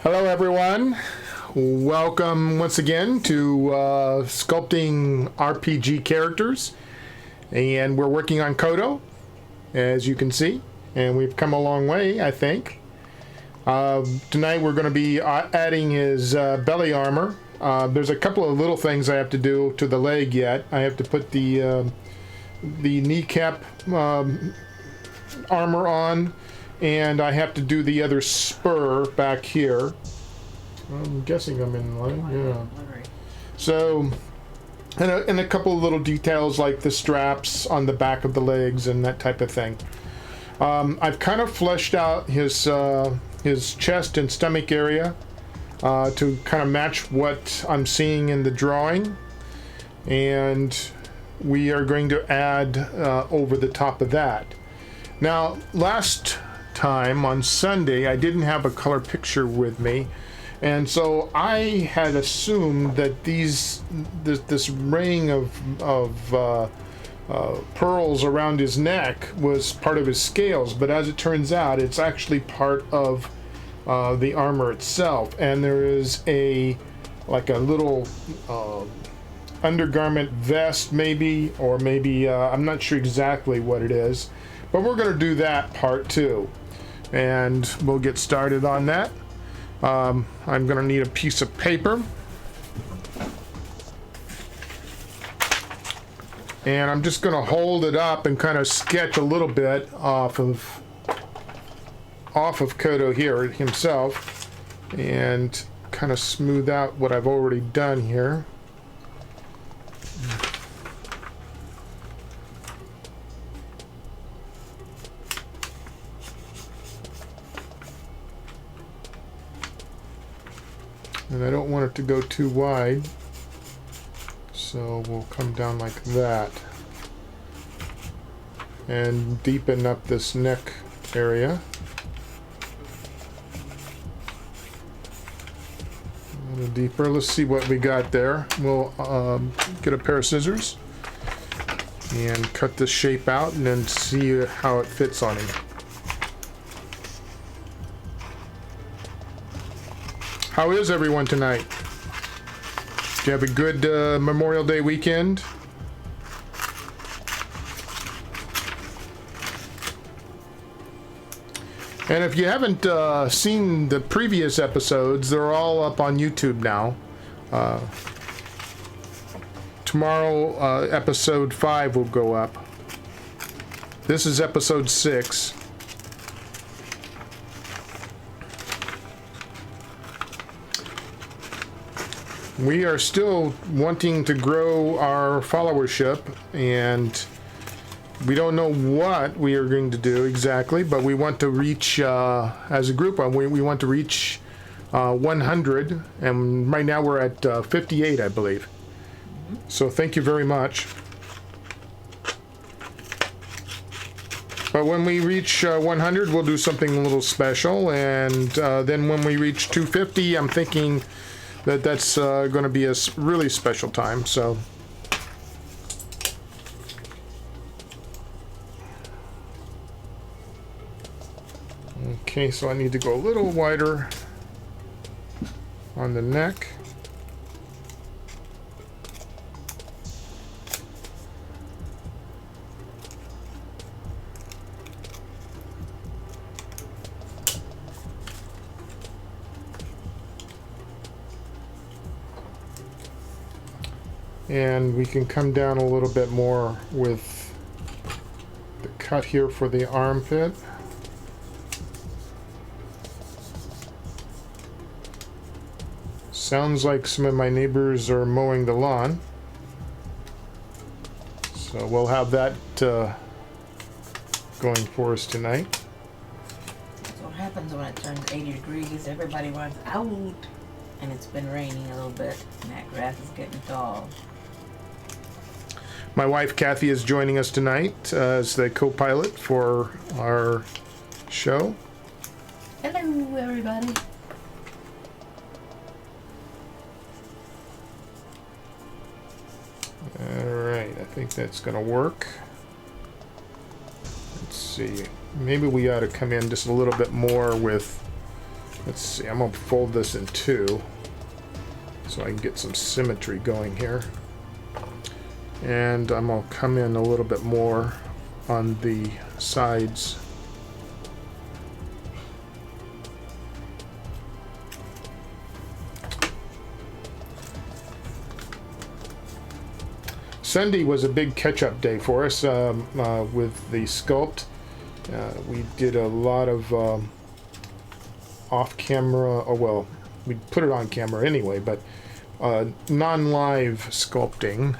Hello everyone, welcome once again to Sculpting RPG Characters, and we're working on Kodo, as you can see, and we've come a long way, I think. Tonight we're going to be adding his belly armor. There's a couple of little things I have to do to the leg yet. I have to put the kneecap armor on, and I have to do the other spur back here. I'm guessing I'm in line, yeah. So, and a couple of little details like the straps on the back of the legs and that type of thing. I've kind of fleshed out his chest and stomach area to kind of match what I'm seeing in the drawing. And we are going to add over the top of that. Now, last time on Sunday I didn't have a color picture with me, and so I had assumed that this ring of pearls around his neck was part of his scales, but as it turns out it's actually part of the armor itself, and there is like a little undergarment vest maybe, or maybe I'm not sure exactly what it is, but we're going to do that part too. And we'll get started on that. I'm going to need a piece of paper. And I'm just going to hold it up and kind of sketch a little bit off of Kodo here himself, and kind of smooth out what I've already done here. And I don't want it to go too wide, so we'll come down like that and deepen up this neck area. A little deeper. Let's see what we got there. We'll get a pair of scissors and cut this shape out and then see how it fits on him. How is everyone tonight? Do you have a good Memorial Day weekend? And if you haven't seen the previous episodes, they're all up on YouTube now. Tomorrow, episode 5 will go up. This is episode 6. We are still wanting to grow our followership, and we don't know what we are going to do exactly, but we want to reach, as a group, we want to reach 100, and right now we're at 58, I believe. So thank you very much. But when we reach 100, we'll do something a little special, and then when we reach 250, I'm thinking that's going to be a really special time. So okay, so I need to go a little wider on the neck. And we can come down a little bit more with the cut here for the armpit. Sounds like some of my neighbors are mowing the lawn. So we'll have that going for us tonight. That's what happens when it turns 80 degrees. Everybody runs out. And it's been raining a little bit, and that grass is getting tall. My wife Kathy is joining us tonight as the co-pilot for our show. Hello, everybody. Alright, I think that's going to work. Let's see. Maybe we ought to come in just a little bit more with Let's see, I'm gonna fold this in two so I can get some symmetry going here. And I'm gonna come in a little bit more on the sides. Sunday was a big catch-up day for us with the sculpt. We did a lot of off-camera, oh well, we put it on camera anyway, but non-live sculpting,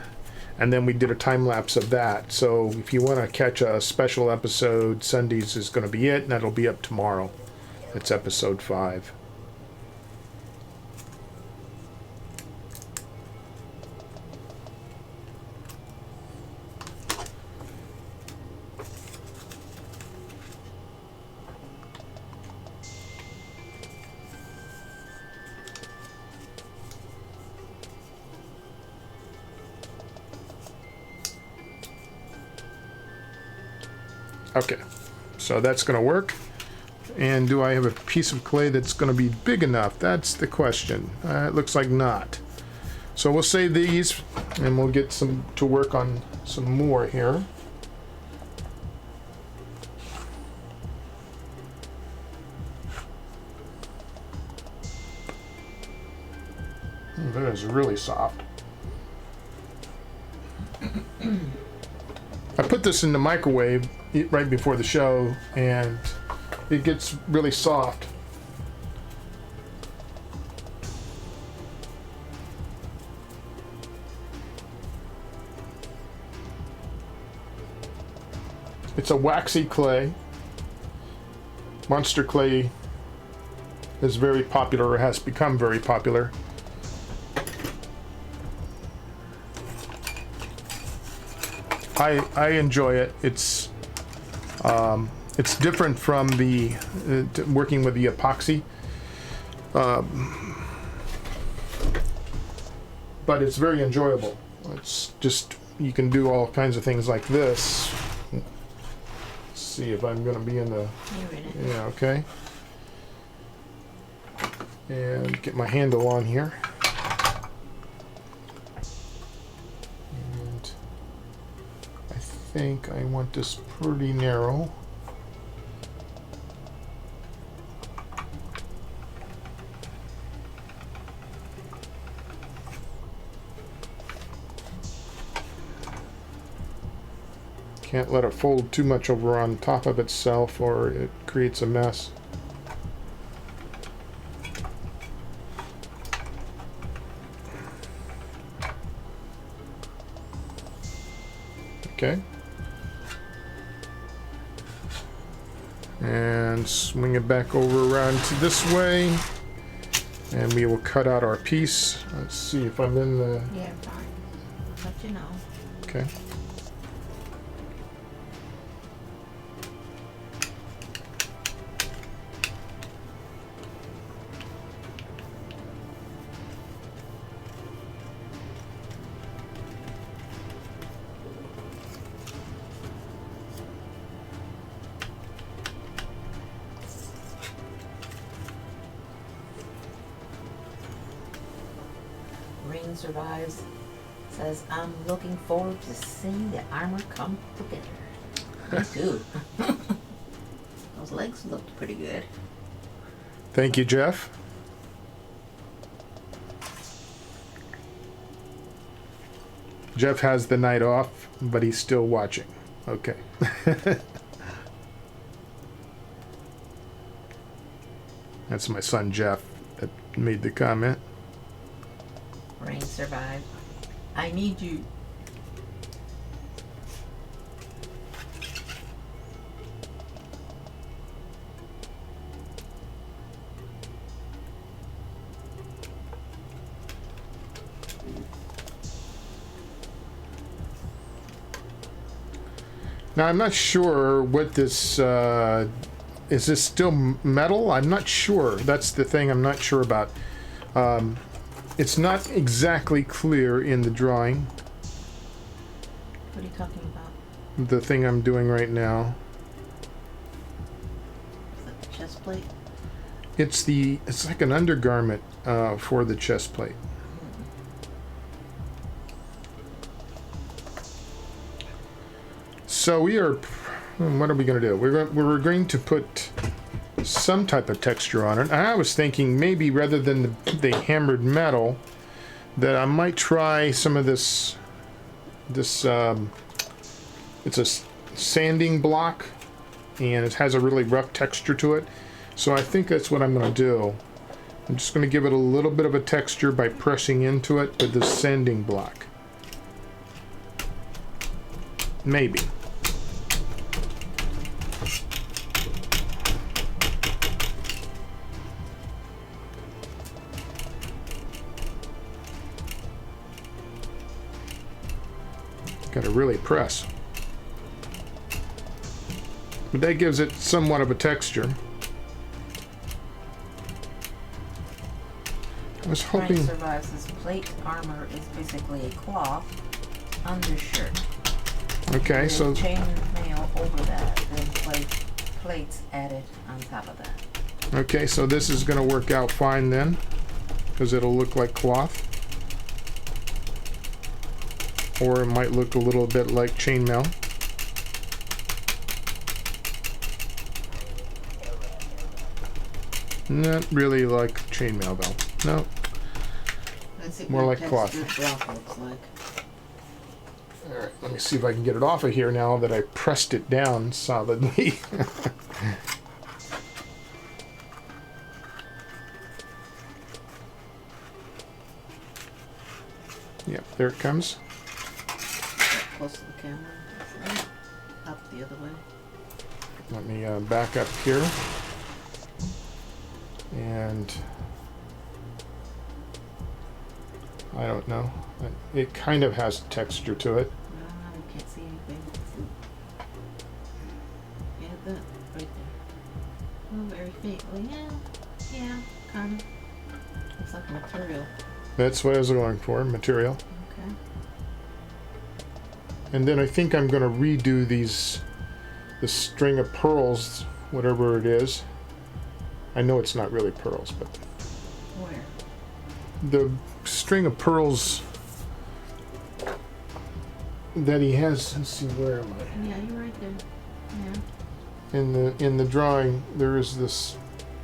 and then we did a time-lapse of that. So if you want to catch a special episode, Sundays is going to be it, and that'll be up tomorrow. It's episode 5. Okay, so that's going to work. And do I have a piece of clay that's going to be big enough? That's the question. It looks like not. So we'll save these, and we'll get some to work on some more here. That is really soft. I put this in the microwave right before the show, and it gets really soft. It's a waxy clay. Monster clay is very popular, or has become very popular. I enjoy it. It's different from the working with the epoxy, but it's very enjoyable. It's just, you can do all kinds of things like this. Let's see if I'm going to be in the... You're in it. Yeah, okay. And get my handle on here. And I think I want this pretty narrow. Can't let it fold too much over on top of itself, or it creates a mess. Okay. And swing it back over around to this way. And we will cut out our piece. Let's see if I'm in the... Yeah, fine. Let you know. Okay. Rain survives. Says, I'm looking forward to seeing the armor come together. Me too. Those legs looked pretty good. Thank you, Jeff. Jeff has the night off, but he's still watching. Okay. That's my son, Jeff, that made the comment. Rain survived. I need you. Now, I'm not sure what this, is this still metal? I'm not sure. That's the thing I'm not sure about. It's not exactly clear in the drawing, What are you talking about? the thing I'm doing right now. Is that the chest plate? It's like an undergarment for the chest plate. So we are. What are we going to do? We're going to put some type of texture on it. I was thinking maybe rather than the hammered metal, that I might try some of this. It's a sanding block, and it has a really rough texture to it. So I think that's what I'm going to do. I'm just going to give it a little bit of a texture by pressing into it with this sanding block. Maybe. Got to really press. But that gives it somewhat of a texture. I was hoping... Frank survives his plate armor is basically a cloth undershirt. Okay, so... chainmail over that, then plates added on top of that. Okay, so this is going to work out fine then, because it'll look like cloth. Or it might look a little bit like chainmail. Not really like chainmail though. No. More like cloth. Looks like. Alright, let me see if I can get it off of here now that I pressed it down solidly. Yep, there it comes. Close to the camera. Right. Up the other way. Let me back up here. And I don't know. It kind of has texture to it. No, we can't see anything. Yeah, that right there. Oh, very faintly. Yeah, kind of. Looks like material. That's what I was going for, material. Okay. And then I think I'm going to redo this string of pearls, whatever it is. I know it's not really pearls, but... Where? The string of pearls that he has. Let's see, where am I? Yeah, you're right there. Yeah. In the drawing, there is this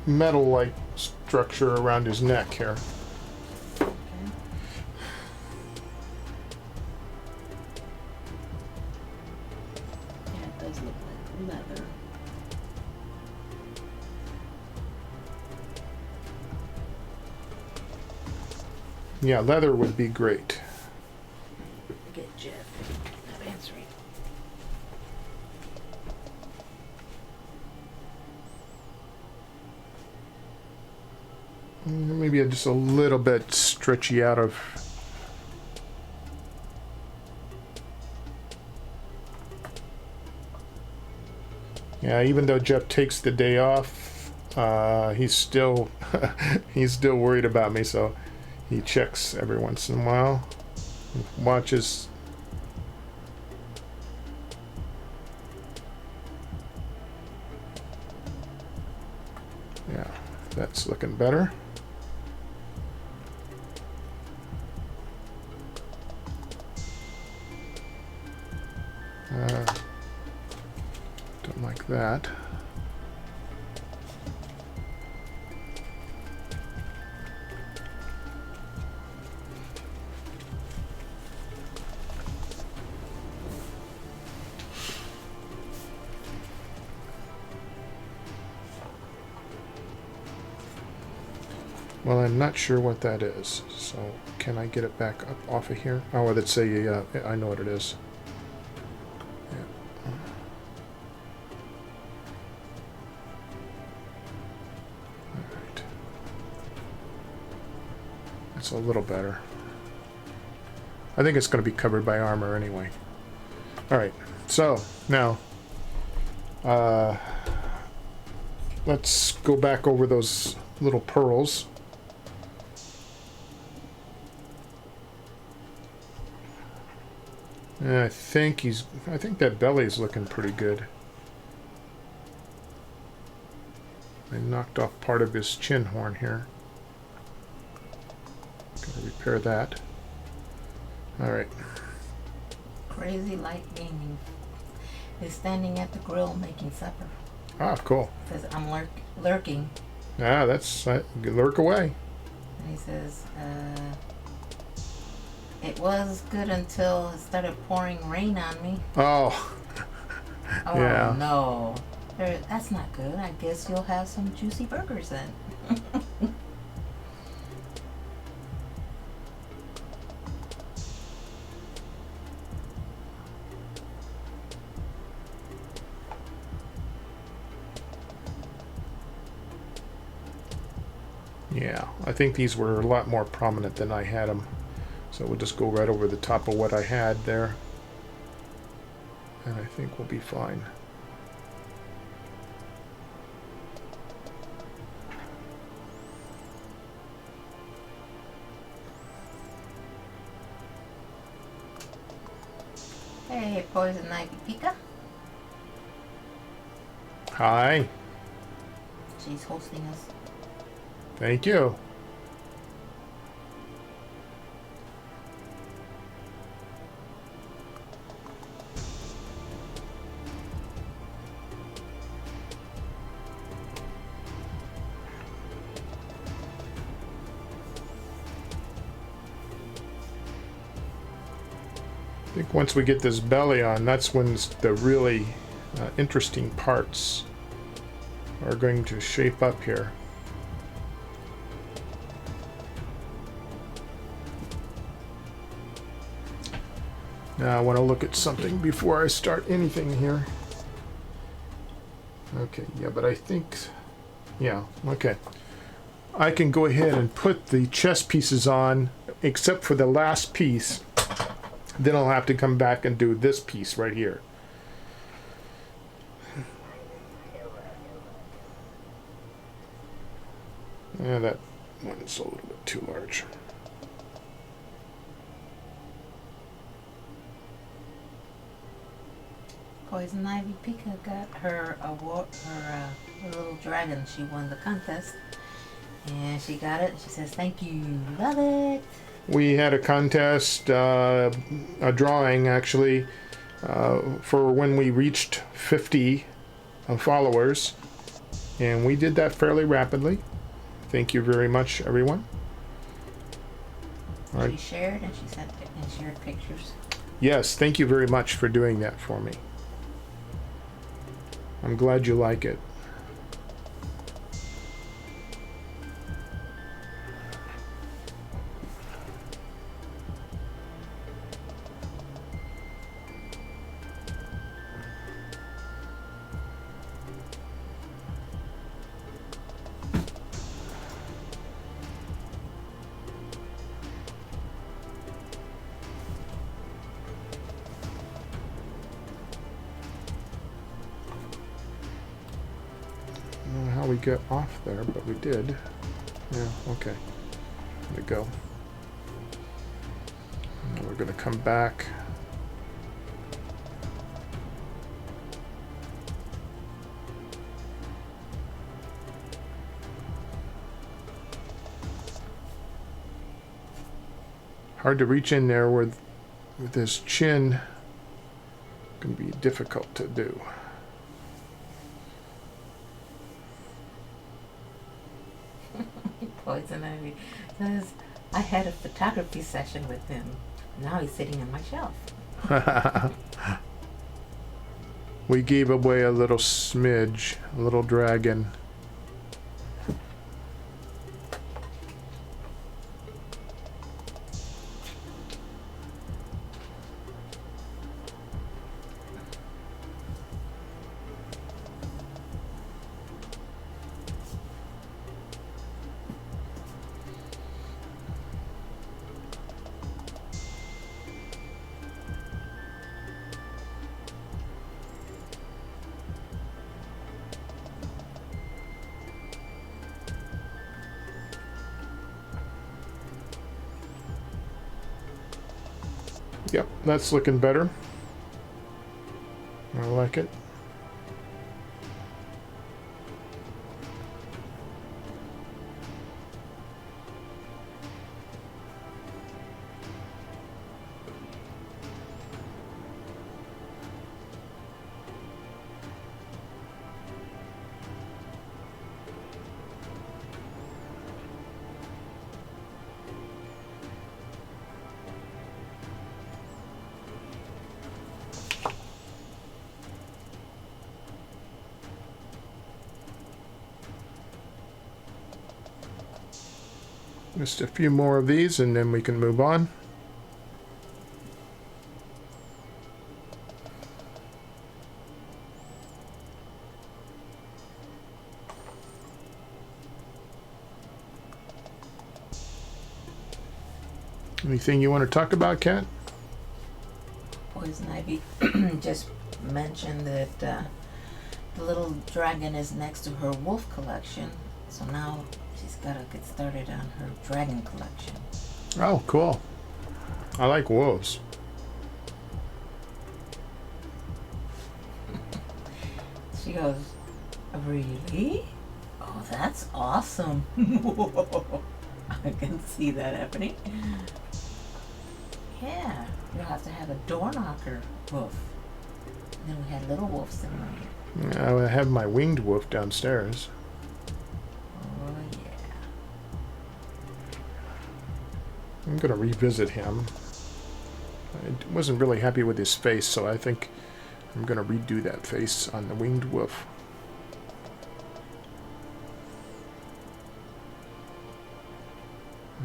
metal-like structure around his neck here. Okay. Yeah, it does look like leather. Yeah, leather would be great. Get Jeff. I'm answering. Maybe just a little bit stretchy out of... Yeah, even though Jeff takes the day off, he's still he's still worried about me, so he checks every once in a while, watches. Yeah, that's looking better. Don't like that. Well, I'm not sure what that is, so can I get it back up off of here? Oh, let's say, I know what it is. Yeah. Alright. That's a little better. I think it's going to be covered by armor anyway. Alright, so, now, let's go back over those little pearls. Yeah, I think that belly is looking pretty good. I knocked off part of his chin horn here. Gonna repair that. Alright. Crazy Light Gaming is standing at the grill making supper. Ah, cool. Says, I'm lurking. Ah, that's... lurk away. And he says, it was good until it started pouring rain on me. Oh. Oh, Yeah. no. That's not good. I guess you'll have some juicy burgers then. Yeah, I think these were a lot more prominent than I had them. So we'll just go right over the top of what I had there. And I think we'll be fine. Hey, Poison Ivy Pika. Hi. She's hosting us. Thank you. I think once we get this belly on, that's when the really interesting parts are going to shape up here. Now I want to look at something before I start anything here. Okay, yeah, but I think, yeah, okay. I can go ahead and put the chess pieces on, except for the last piece. Then I'll have to come back and do this piece right here. Yeah, that one's a little bit too large. Poison Ivy Pika got her award, her little dragon. She won the contest, and she got it. She says, "Thank you, love it." We had a contest, a drawing actually, for when we reached 50 followers, and we did that fairly rapidly. Thank you very much, everyone. All right. She shared and she sent it and shared pictures. Yes, thank you very much for doing that for me. I'm glad you like it. How we get off there, but we did. Yeah, okay. There we go. Now we're going to come back. Hard to reach in there with this chin. Going to be difficult to do. Poison Ivy says, I had a photography session with him. Now he's sitting on my shelf. We gave away a little smidge, a little dragon. Yep, that's looking better. I like it. Just a few more of these and then we can move on. Anything you want to talk about, Kat? Poison Ivy just mentioned that the little dragon is next to her wolf collection, so now she's got to get started on her dragon collection. Oh, cool. I like wolves. She goes, really? Oh, that's awesome. I can see that happening. Yeah, you'll have to have a door knocker wolf. And then we had little wolves in there. I have my winged wolf downstairs. Oh, yeah. I'm going to revisit him. I wasn't really happy with his face, so I think I'm going to redo that face on the winged wolf.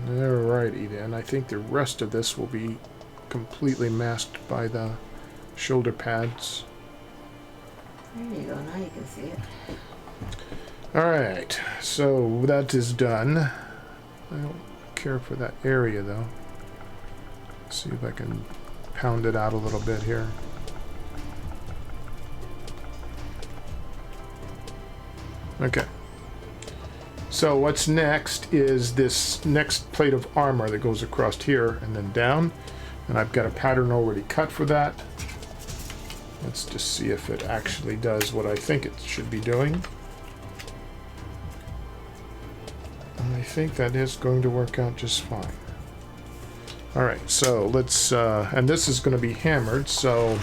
Alrighty then, I think the rest of this will be completely masked by the shoulder pads. There you go, now you can see it. Alright, so that is done. I don't care for that area though. Let's see if I can pound it out a little bit here. Okay. So what's next is this next plate of armor that goes across here and then down. And I've got a pattern already cut for that. Let's just see if it actually does what I think it should be doing. And I think that is going to work out just fine. Alright, so let's, and this is going to be hammered, so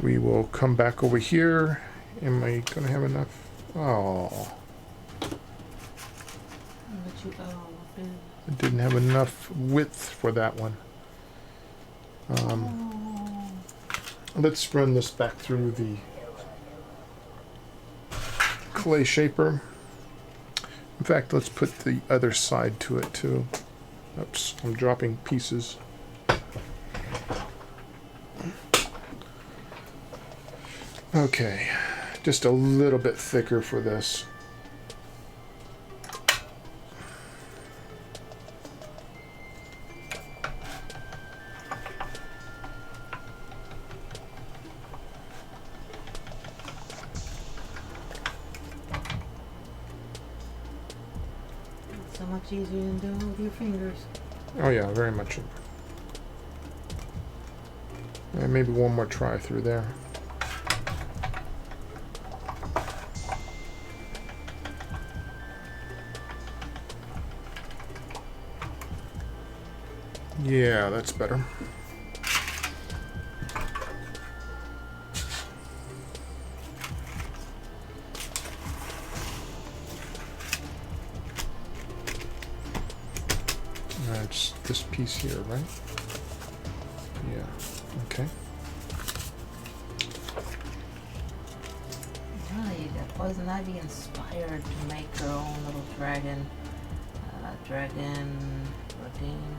we will come back over here. Am I going to have enough? Oh. I didn't have enough width for that one. Let's run this back through the clay shaper. In fact, let's put the other side to it too. Oops, I'm dropping pieces. Okay, just a little bit thicker for this. So much easier than doing it with your fingers. Oh yeah, very much. And maybe one more try through there. Yeah, that's better. That's this piece here, right? Yeah, okay. Really, the Poison Ivy inspired to make her own little dragon. Dragon routine.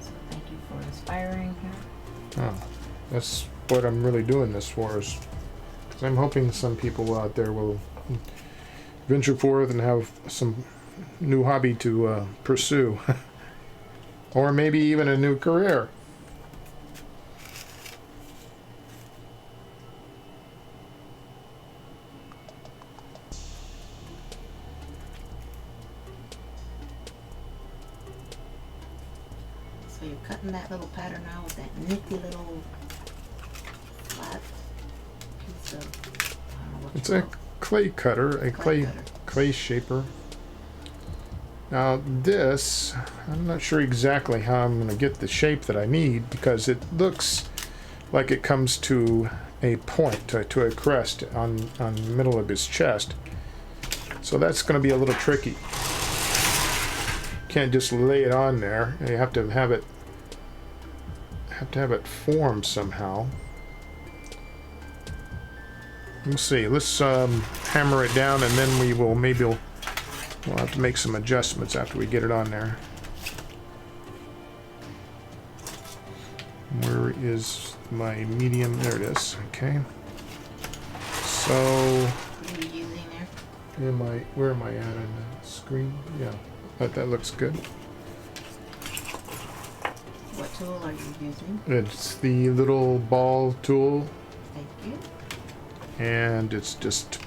So thank you for inspiring her. Oh, that's what I'm really doing this for, is because I'm hoping some people out there will venture forth and have some new hobby to pursue. Or maybe even a new career. So you're cutting that little pattern out with that nifty little flat piece of, I don't know what It's you a call it. clay cutter, a Clay clay shaper. Now this, I'm not sure exactly how I'm going to get the shape that I need, because it looks like it comes to a point, to a crest on the middle of his chest. So that's going to be a little tricky. Can't just lay it on there. You have to have it form somehow. We'll see. Let's hammer it down, and then we'll have to make some adjustments after we get it on there. Where is my medium? There it is. Okay. So, What are you using there? where am I at on the screen? Yeah, that looks good. What tool are you using? It's the little ball tool, Thank you. and it's just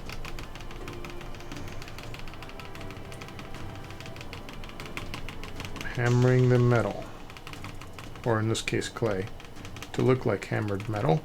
hammering the metal, or in this case clay, to look like hammered metal.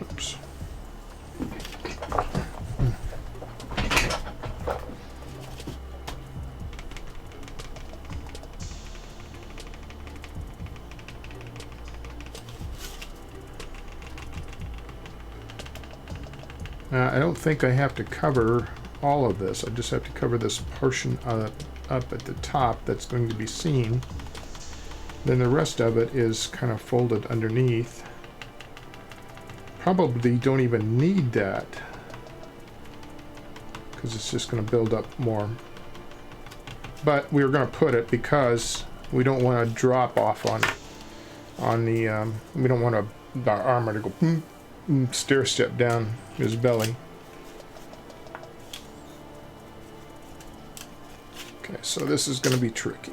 Oops. I don't think I have to cover all of this. I just have to cover this portion up at the top that's going to be seen. Then the rest of it is kind of folded underneath. Probably don't even need that, because it's just going to build up more. But we're going to put it because we don't want to drop off on the we don't want our armor to go stair step down his belly. Okay, so this is going to be tricky.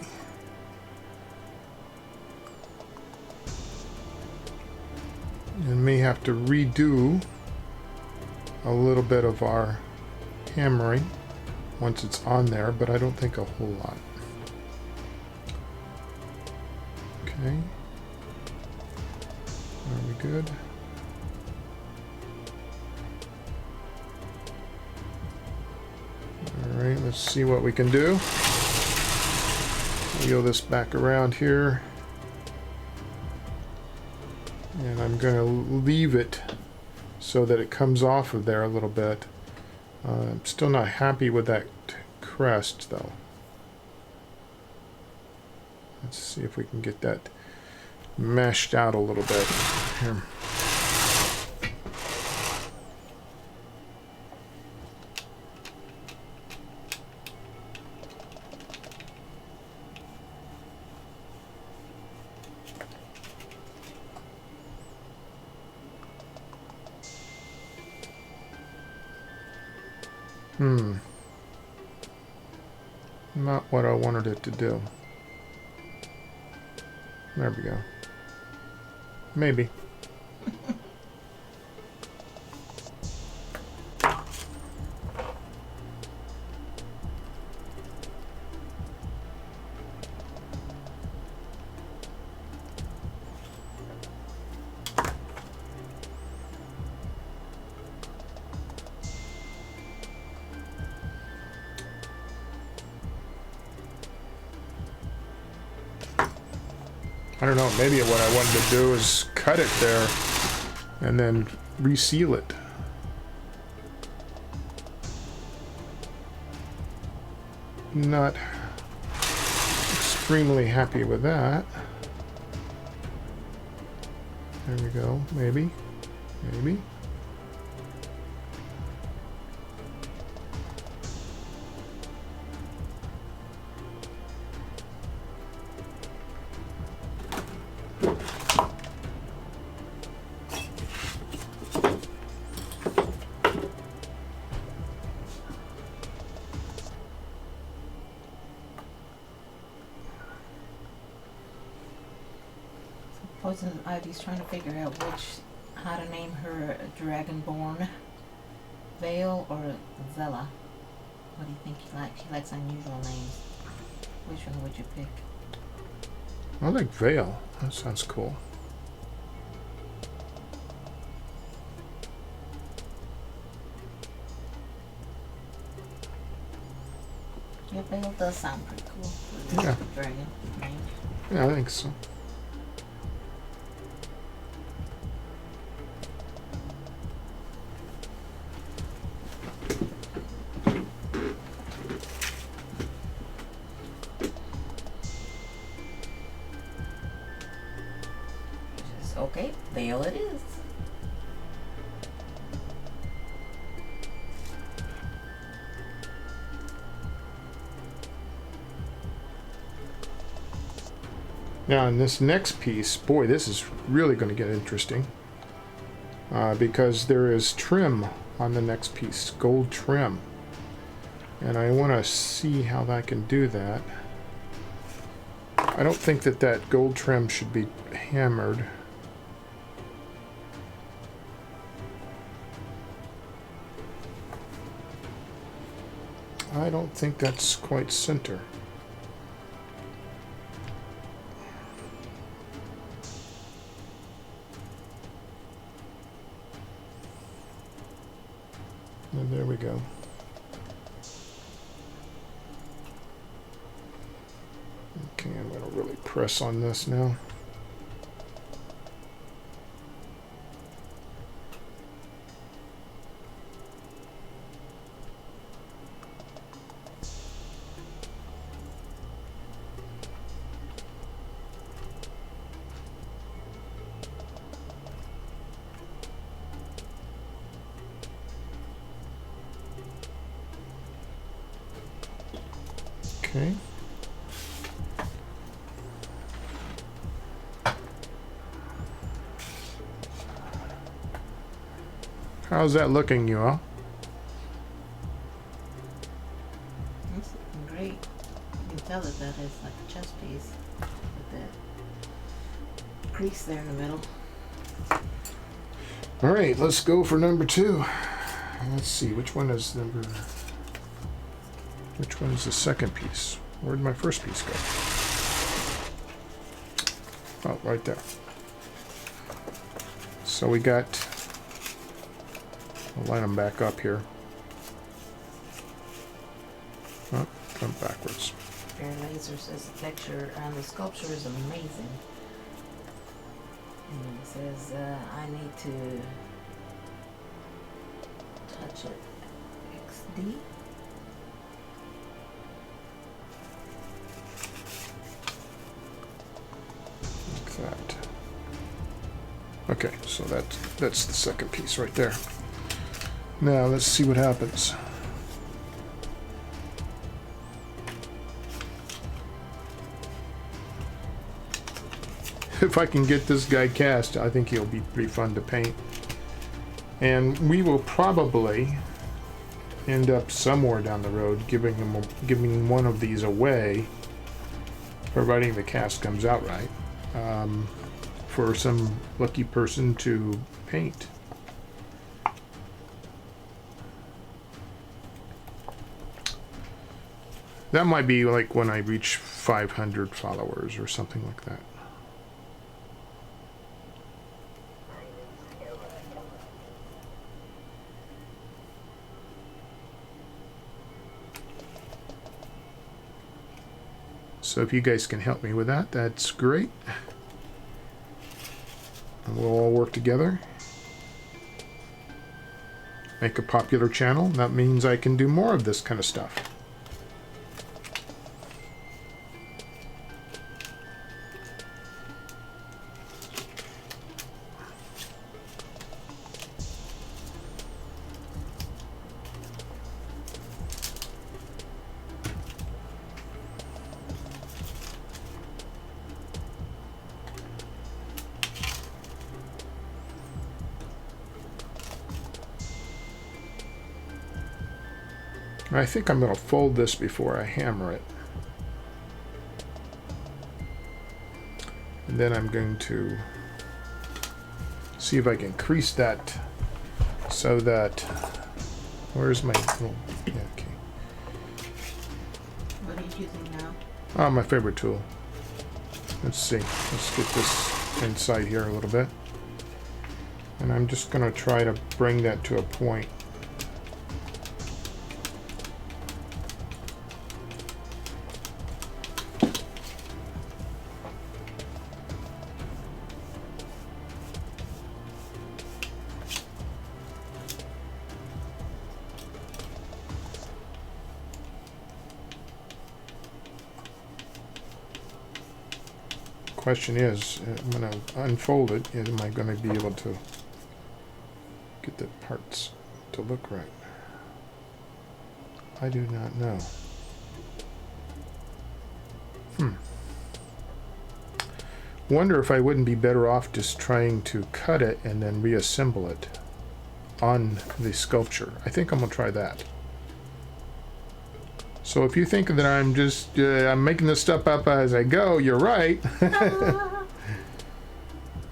And may have to redo a little bit of our hammering once it's on there, but I don't think a whole lot. Okay. Are we good? Alright, let's see what we can do. Wheel this back around here. And I'm going to leave it so that it comes off of there a little bit. I'm still not happy with that crest, though. Let's see if we can get that meshed out a little bit. Here. Not what I wanted it to do. There we go. Maybe. I don't know, maybe what I wanted to do is cut it there and then reseal it. Not extremely happy with that. There we go, maybe. Maybe. Poison Ivy's trying to figure out how to name her Dragonborn, Vale or Zella. What do you think he likes? He likes unusual names. Which one would you pick? I like Vale. That sounds cool. Yeah, Vale does sound pretty cool. For Yeah. Dragon name. Yeah, I think so. Okay, Vale it is. Now, in this next piece, boy, this is really going to get interesting. Because there is trim on the next piece, gold trim. And I want to see how I can do that. I don't think that that gold trim should be hammered. I don't think that's quite center. And there we go. Okay, I'm going to really press on this now. Okay. How's that looking, you all? That's looking great. You can tell that that is like a chess piece with that crease there in the middle. All right, let's go for number 2. Let's see, which one is the second piece? Where'd my first piece go? Oh, right there. So we got, I'll line them back up here. Oh, come backwards. Fair Laser says the texture on the sculpture is amazing. And it says I need to touch it. XD. Like that. Okay, so that's the second piece right there. Now let's see what happens. If I can get this guy cast, I think he'll be pretty fun to paint. And we will probably end up somewhere down the road giving one of these away, providing the cast comes out right, for some lucky person to paint. That might be like when I reach 500 followers or something like that. So if you guys can help me with that, that's great. And we'll all work together. Make a popular channel. That means I can do more of this kind of stuff. I think I'm going to fold this before I hammer it. And then I'm going to see if I can crease that so that, where's my little, yeah, okay. what he's using now. Oh, my favorite tool. Let's see. Let's get this inside here a little bit. And I'm just going to try to bring that to a point. Question is, I'm going to unfold it. Am I going to be able to get the parts to look right? I do not know. Wonder if I wouldn't be better off just trying to cut it and then reassemble it on the sculpture. I think I'm going to try that. So if you think that I'm just, I'm making this stuff up as I go, you're right.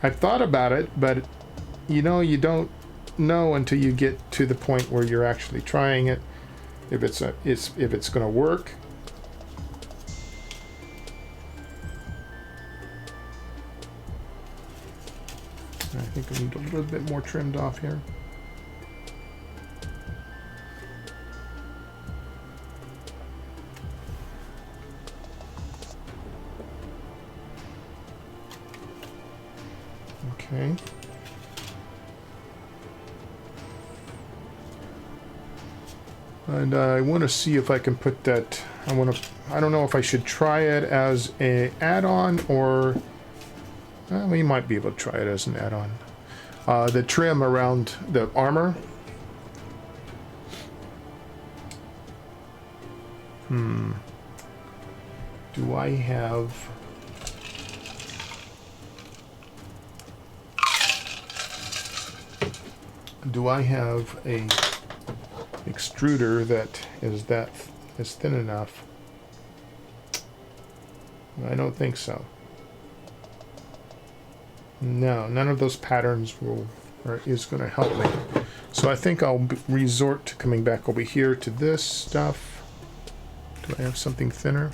I've thought about it, but you know, you don't know until you get to the point where you're actually trying it, if it's going to work. I think I need a little bit more trimmed off here. Okay. And I want to see if I can put that. I don't know if I should try it as a add-on or we might be able to try it as an add-on. The trim around the armor. Do I have? Do I have a extruder that is thin enough? I don't think so. No, none of those patterns is going to help me. So I think I'll resort to coming back over here to this stuff. Do I have something thinner?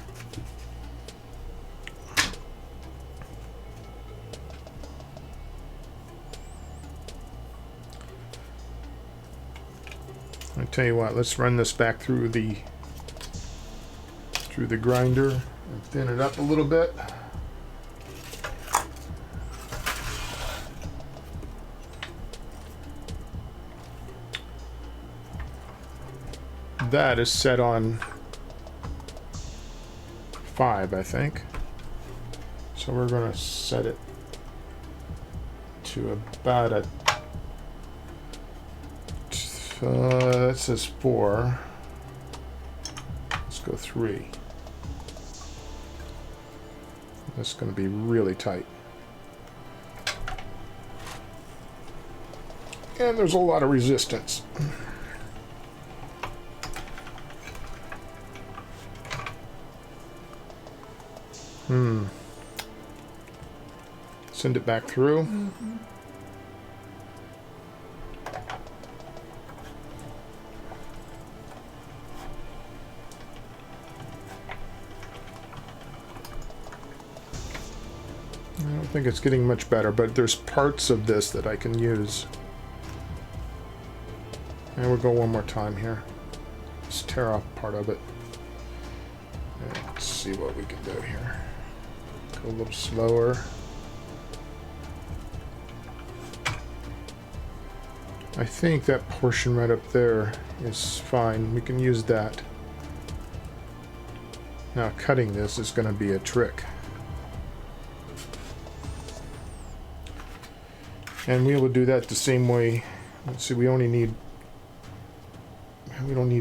I tell you what, let's run this back through the grinder and thin it up a little bit. That is set on 5, I think. So we're going to set it to about a that says 4. Let's go 3. That's going to be really tight. And there's a lot of resistance. Send it back through. I don't think it's getting much better, but there's parts of this that I can use. And we'll go one more time here. Let's tear off part of it. And let's see what we can do here. Go a little slower. I think that portion right up there is fine. We can use that. Now cutting this is going to be a trick. And we will do that the same way. Let's see, we don't need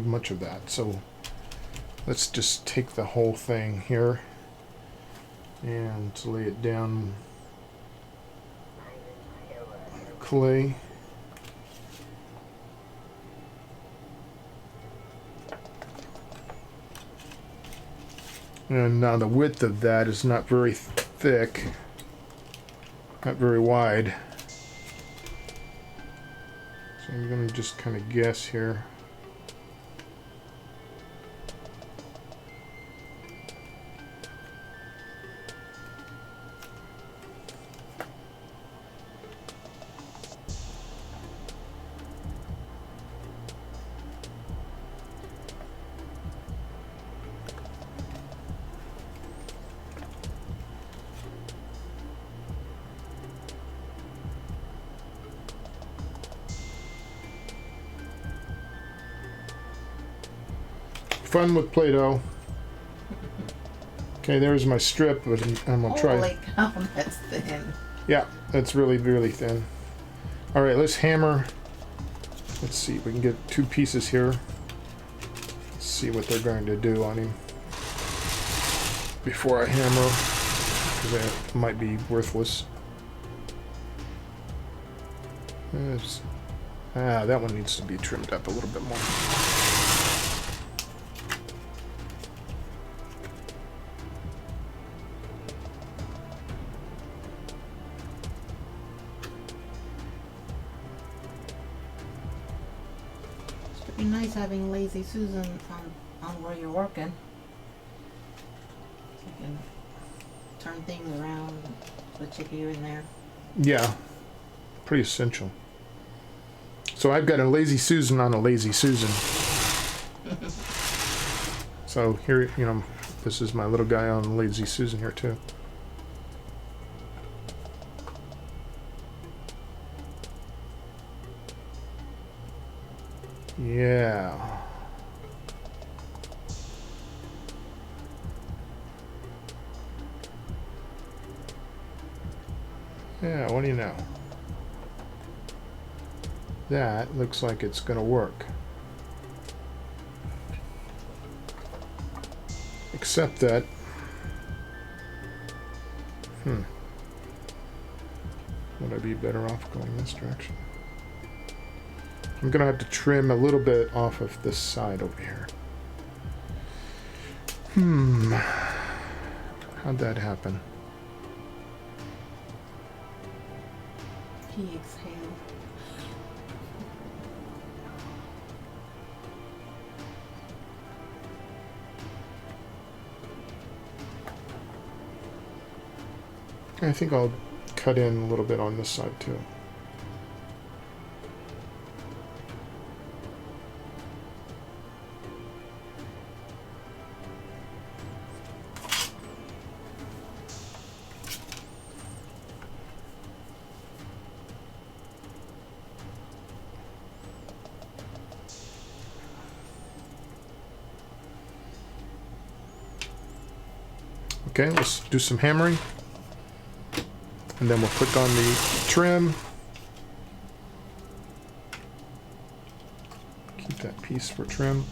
much of that. So let's just take the whole thing here and lay it down on the clay. And now the width of that is not very thick, not very wide. So I'm going to just kind of guess here. fun with Play-Doh. Okay, there's my strip, but I'm gonna try. Holy cow, that's thin. Yeah, that's really, really thin. All right, let's hammer. Let's see, we can get 2 pieces here. Let's see what they're going to do on him before I hammer, because that might be worthless. That one needs to be trimmed up a little bit more. It'd be nice having Lazy Susan on where you're working. So you can turn things around, switch it here and there. Yeah, pretty essential. So I've got a Lazy Susan on a Lazy Susan. So here, you know, this is my little guy on Lazy Susan here too. Yeah. Yeah, what do you know? That looks like it's gonna work. Except that... Would I be better off going this direction? I'm gonna have to trim a little bit off of this side over here. How'd that happen? He exhaled. I think I'll cut in a little bit on this side too. Okay, let's do some hammering. And then we'll click on the trim. Keep that piece for trim.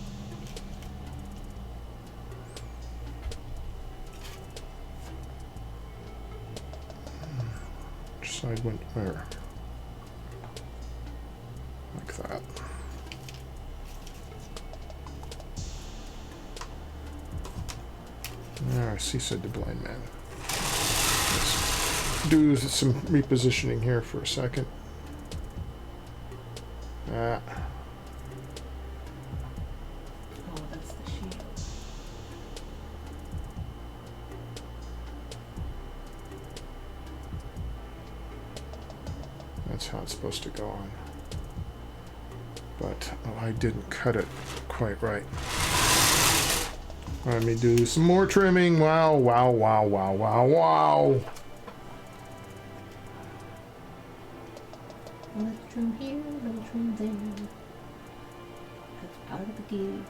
Which side went where? Like that. There, C said the blind man. Do some repositioning here for a second. Oh, that's the sheet. That's how it's supposed to go on. But I didn't cut it quite right. Let me do some more trimming. Wow, wow, wow, wow, wow, wow. Little trim here, little trim there. That's part of the gig.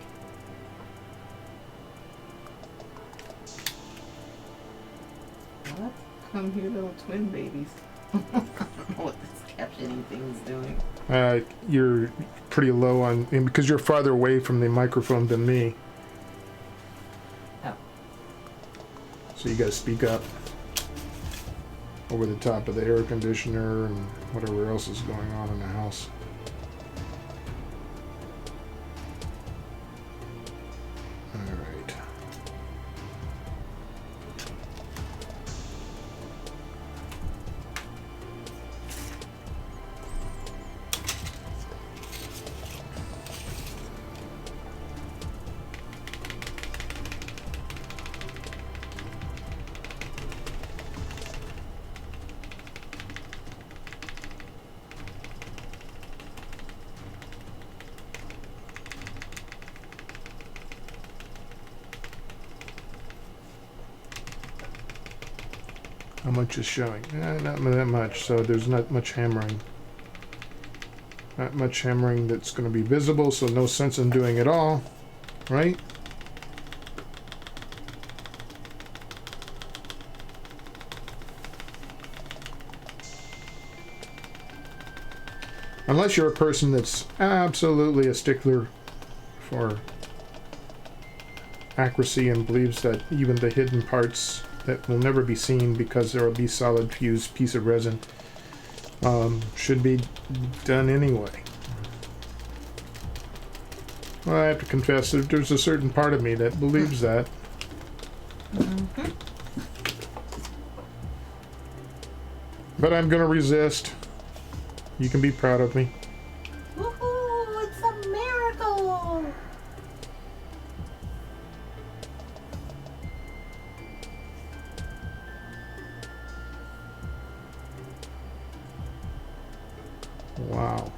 What? Come here, little twin babies. I don't know what this captioning thing's doing. You're pretty low on, and because you're farther away from the microphone than me. Oh. So you gotta speak up over the top of the air conditioner and whatever else is going on in the house. All right. How much is showing? Not that much, so there's not much hammering. Not much hammering that's going to be visible, so no sense in doing it all, right? Unless you're a person that's absolutely a stickler for accuracy and believes that even the hidden parts that will never be seen because there will be solid fused piece of resin should be done anyway. Well, I have to confess that there's a certain part of me that believes that. Mm-hmm. But I'm gonna resist. You can be proud of me. Woohoo! It's a miracle! Wow.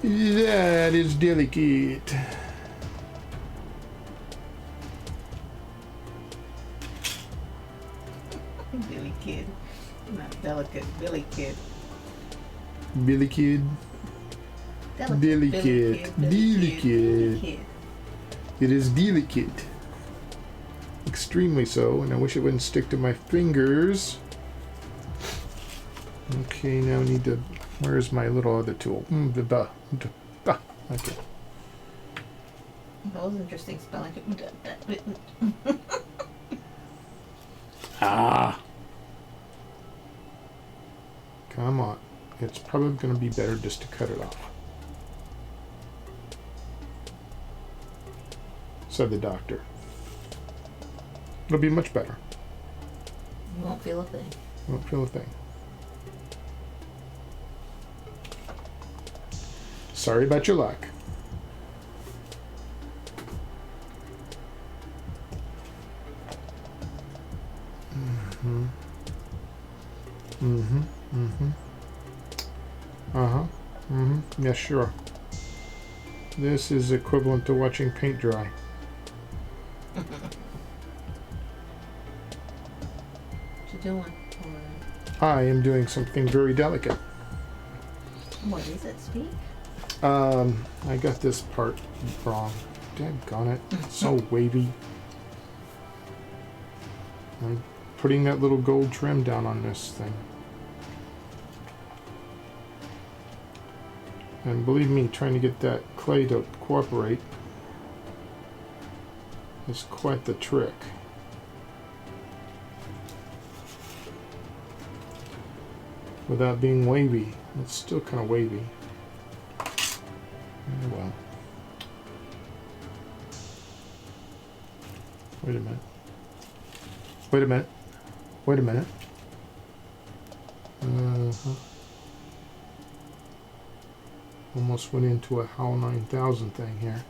That is delicate. Billy Kid. Not delicate. Billy Kid. Billy Kid. Delicate. Delicate. Billy Kid, Billy Kid, Billy Kid. It is delicate. Extremely so, and I wish it wouldn't stick to my fingers. Okay, now I need to... Where's my little other tool? Okay. That was interesting spelling. Ah! Come on. It's probably going to be better just to cut it off. Said the doctor. It'll be much better. You won't feel a thing. Won't feel a thing. Sorry about your luck. Mm-hmm. Mm-hmm. Mm-hmm. Uh-huh. Mm-hmm. Yeah, sure. This is equivalent to watching paint dry. What you doing? I am doing something very delicate. What is it? Speak? I got this part wrong. Daggone it. It's so wavy. I'm putting that little gold trim down on this thing. And believe me, trying to get that clay to cooperate is quite the trick. Without being wavy. It's still kind of wavy. Oh, well. Wait a minute. Wait a minute. Wait a minute. Uh-huh. Almost went into a HAL 9000 thing here.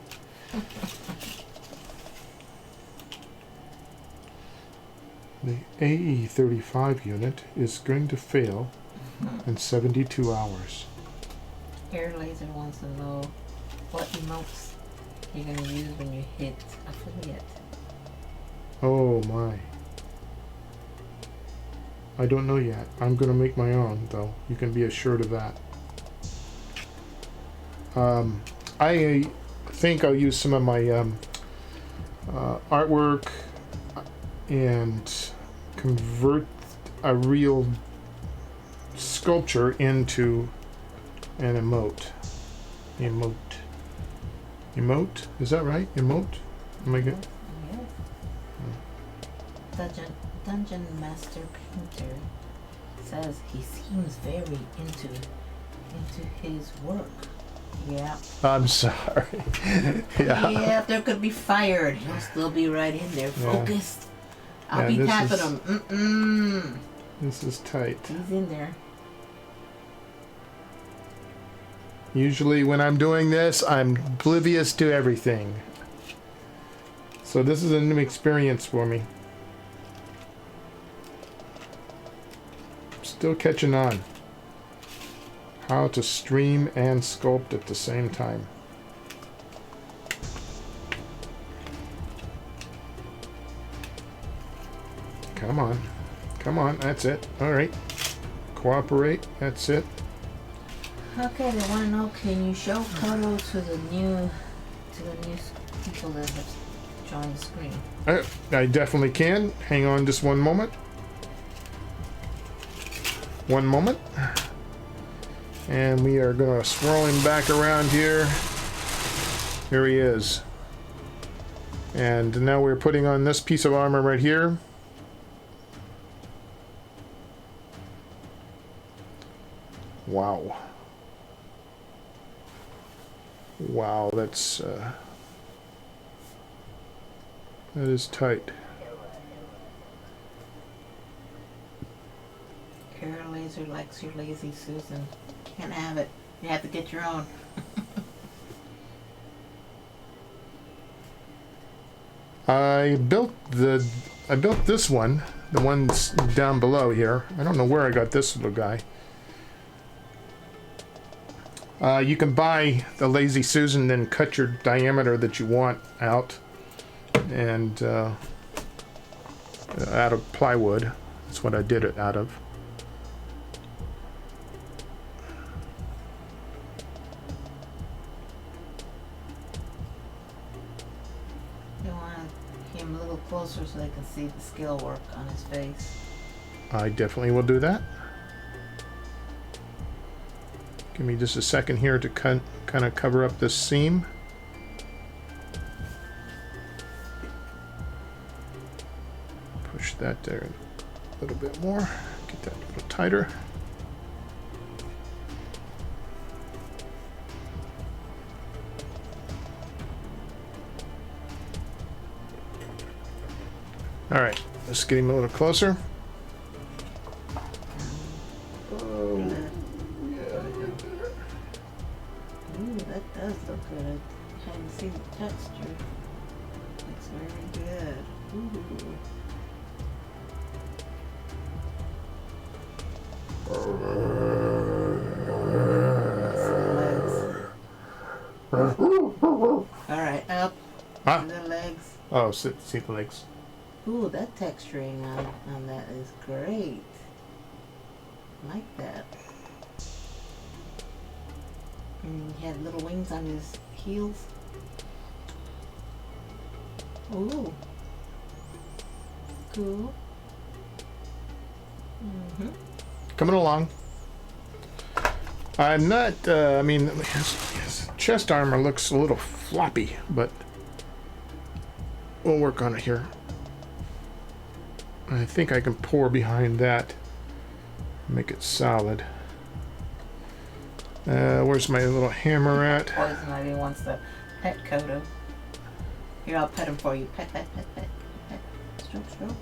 The AE35 unit is going to fail in 72 hours. Air Laser wants to know what emotes you're going to use when you hit affiliate. Oh my. I don't know yet. I'm going to make my own, though. You can be assured of that. I think I'll use some of my artwork and convert a real sculpture into an emote. Emote? Is that right? Emote? Am I good? Yes. Dungeon Master Painter says he seems very into his work. Yeah. I'm sorry. Yeah. Yeah, if there could be fired, he'll still be right in there, focused. I'll be tapping him. This is tight. He's in there. Usually when I'm doing this, I'm oblivious to everything. So this is a new experience for me. Still catching on. How to stream and sculpt at the same time. Come on. Come on, that's it. Alright. Cooperate, that's it. Okay, they want to know, can you show photos to the new people that have joined the screen? I definitely can. Hang on just one moment. One moment. And we are going to swirl him back around here. Here he is. And now we're putting on this piece of armor right here. Wow. Wow, that's that is tight. Carol Laser likes your lazy Susan. Can't have it. You have to get your own. I built this one, the ones down below here. I don't know where I got this little guy. You can buy the Lazy Susan, then cut your diameter that you want out, and out of plywood. That's what I did it out of. You want him a little closer so they can see the skill work on his face. I definitely will do that. Give me just a second here to kind of cover up this seam. Push that there a little bit more. Get that a little tighter. All right, let's get him a little closer. Does look good. I haven't seen the texture. Looks very good. Ooh. Alright, up. Huh? The legs. Oh, see the legs. Ooh, that texturing on that is great. Like that. And he had little wings on his heels. Ooh. Cool. Mm-hmm. Coming along. I'm not, I mean, his chest armor looks a little floppy, but we'll work on it here. I think I can pour behind that, make it solid. Where's my little hammer at? Poison Ivy wants the pet Kodo. Here, I'll pet him for you. Pet, pet, pet, pet, pet. Stroke, stroke.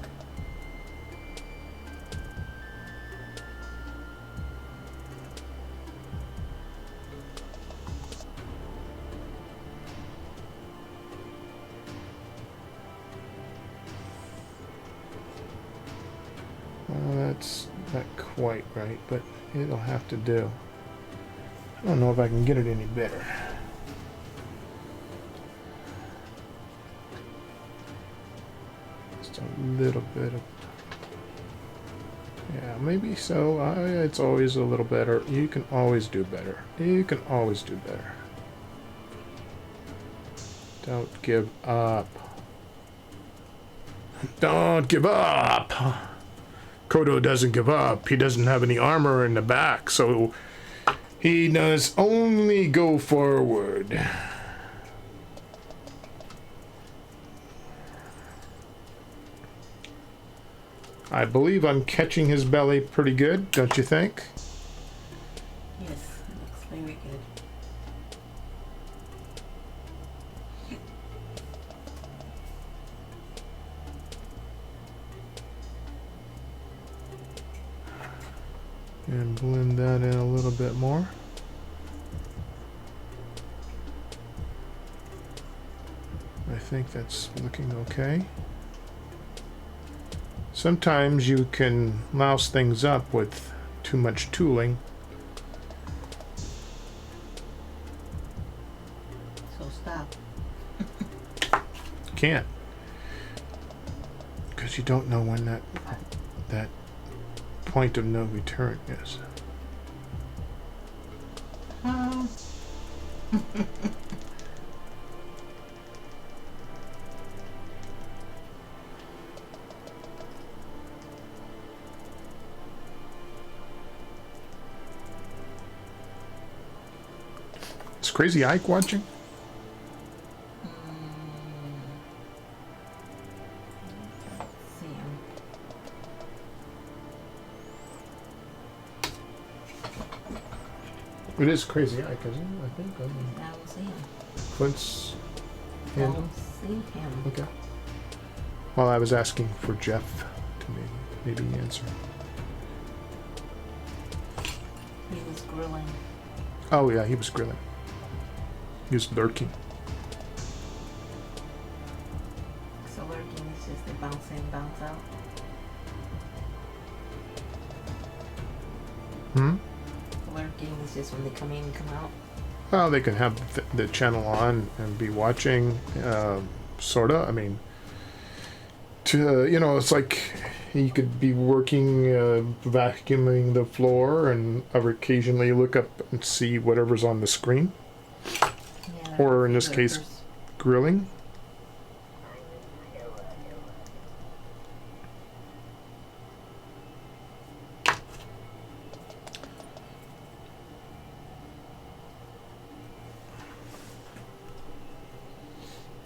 That's not quite right, but it'll have to do. I don't know if I can get it any better. Just a little bit of... Yeah, maybe so. It's always a little better. You can always do better. You can always do better. Don't give up. Don't give up! Kodo doesn't give up. He doesn't have any armor in the back, so he does only go forward. I believe I'm catching his belly pretty good, don't you think? Yes, it looks very good. And blend that in a little bit more. I think that's looking okay. Sometimes you can louse things up with too much tooling. So stop. Can't. Because you don't know when that point of no return is. Crazy Ike watching? See him. It is Crazy Ike, isn't it? I think. I don't see him. Clint's I handle? don't see him. Okay. Well, I was asking for Jeff to maybe answer. He was grilling. Oh, yeah, he was grilling. He was lurking. So lurking is just they bounce in, bounce out. Hmm? Lurking is just when they come in and come out. Well, they can have the channel on and be watching, sorta. I mean, it's like you could be working, vacuuming the floor, and occasionally look up and see whatever's on the screen. Yeah, Or in this case, grilling.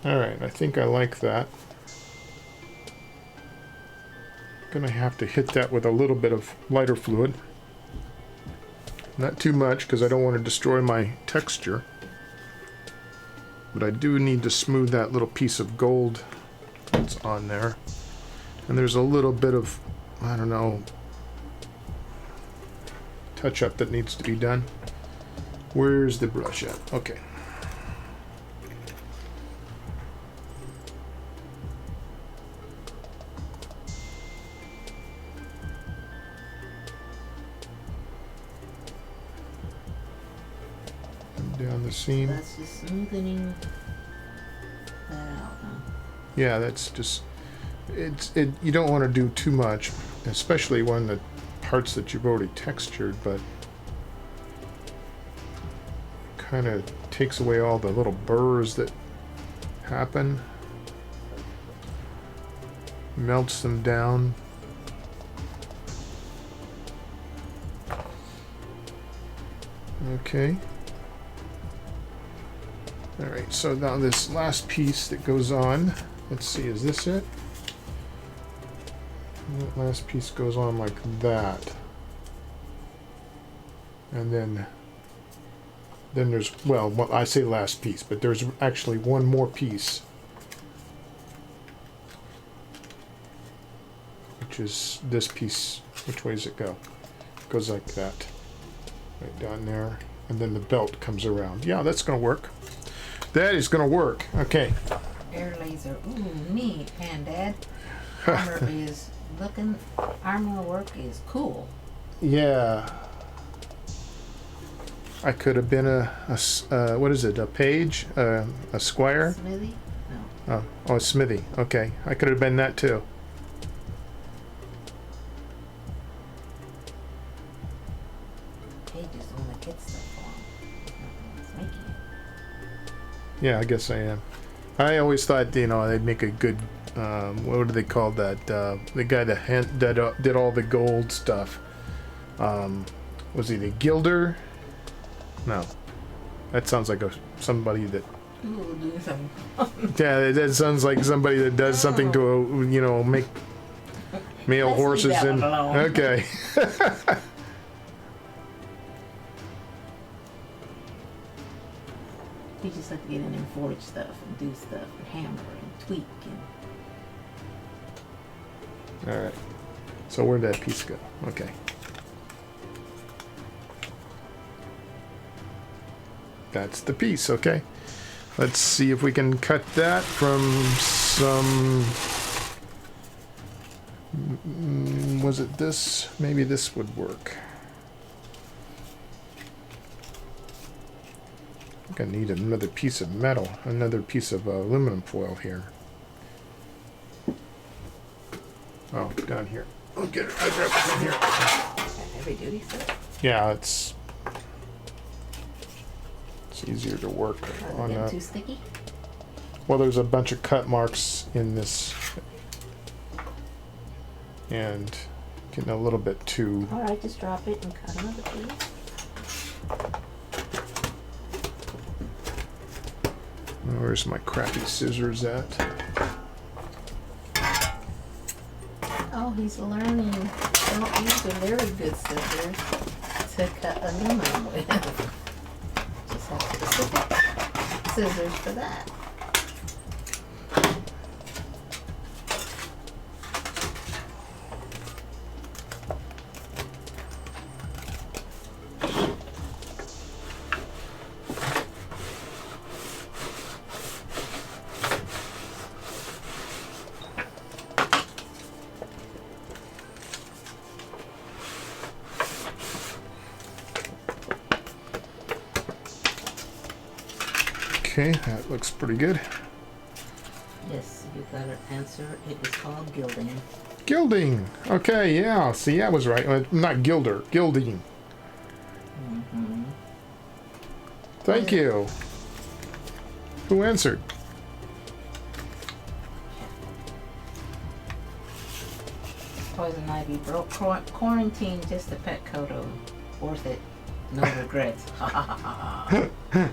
Alright, I think I like that. Gonna have to hit that with a little bit of lighter fluid. Not too much, because I don't want to destroy my texture. But I do need to smooth that little piece of gold that's on there. And there's a little bit of, I don't know, touch-up that needs to be done. Where's the brush at? Okay. Down the seam. That's just smoothing that out, huh? Yeah, that's just you don't want to do too much, especially when the parts that you've already textured, but kind of takes away all the little burrs that happen, melts them down. Okay. Alright, so now this last piece that goes on, let's see, is this it? And that last piece goes on like that. And then there's, well, I say last piece, but there's actually one more piece. Which is this piece. Which way does it go? It goes like that. Right down there. And then the belt comes around. Yeah, that's going to work. That is going to work. Okay. Air laser. Ooh, neat, Pendant. Armor work is cool. Yeah. I could have been a what is it? A page? A squire? Smithy? No. Oh, a smithy. Okay. I could have been that too. Page is the one that gets stuff for him. It's making it. Yeah, I guess I am. I always thought, they'd make a good, what do they call that? The guy that did all the gold stuff. Was he the gilder? No. That sounds like somebody that... Ooh, do something. Yeah, that sounds like somebody that does something to, make male Let's leave horses that and... one alone. Okay. You just like to get in and forge stuff and do stuff and hammer and tweak and... Alright. So where'd that piece go? Okay. That's the piece, okay. Let's see if we can cut that from some... Was it this? Maybe this would work. I think I need another piece of metal, another piece of aluminum foil here. Oh, down here. I'll get it. I'll grab it from here. Heavy duty stuff. Yeah, it's easier to work on that. Too sticky? Well, there's a bunch of cut marks in this, and getting a little bit too... Alright, just drop it and cut another piece. Where's my crappy scissors at? Oh, he's learning. Don't use a very good scissors to cut aluminum with. Just have specific scissors for that. Okay, that looks pretty good. Yes, you got an answer. It is called gilding. Gilding. Okay, yeah. See, I was right. Not gilder. Gilding. Mm-hmm. Thank you. Who answered? Poison ivy broke quarantine. Just a pet coat. Worth it. No regrets. Ha ha ha ha.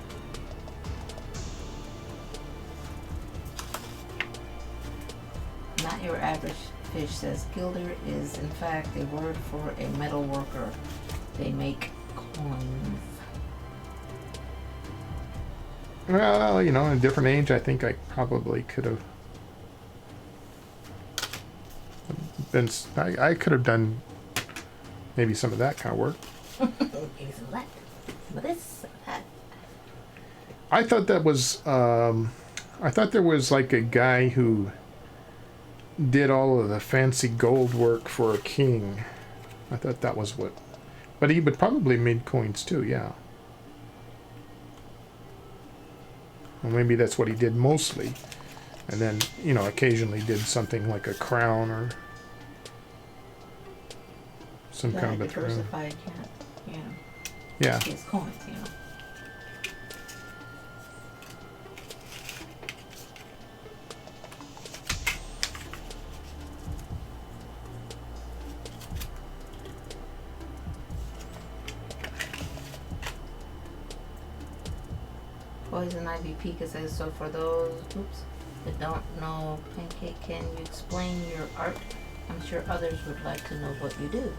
Not your average fish, says gilder is in fact a word for a metal worker. They make coins. Well, you know, in a different age, I think I probably could have been. I could have done maybe some of that kind of work. Some of that, some of this, some of that. I thought that was. I thought there was like a guy who did all of the fancy gold work for a king. I thought that was what. But he would probably made coins too, yeah. Well, maybe that's what he did mostly. And then, you know, occasionally did something like a crown or some kind of a throne. Diversified, yeah. Yeah. His coins, you know. Poison Ivy Pika says, so for those that don't know Pancake, can you explain your art? I'm sure others would like to know what you do.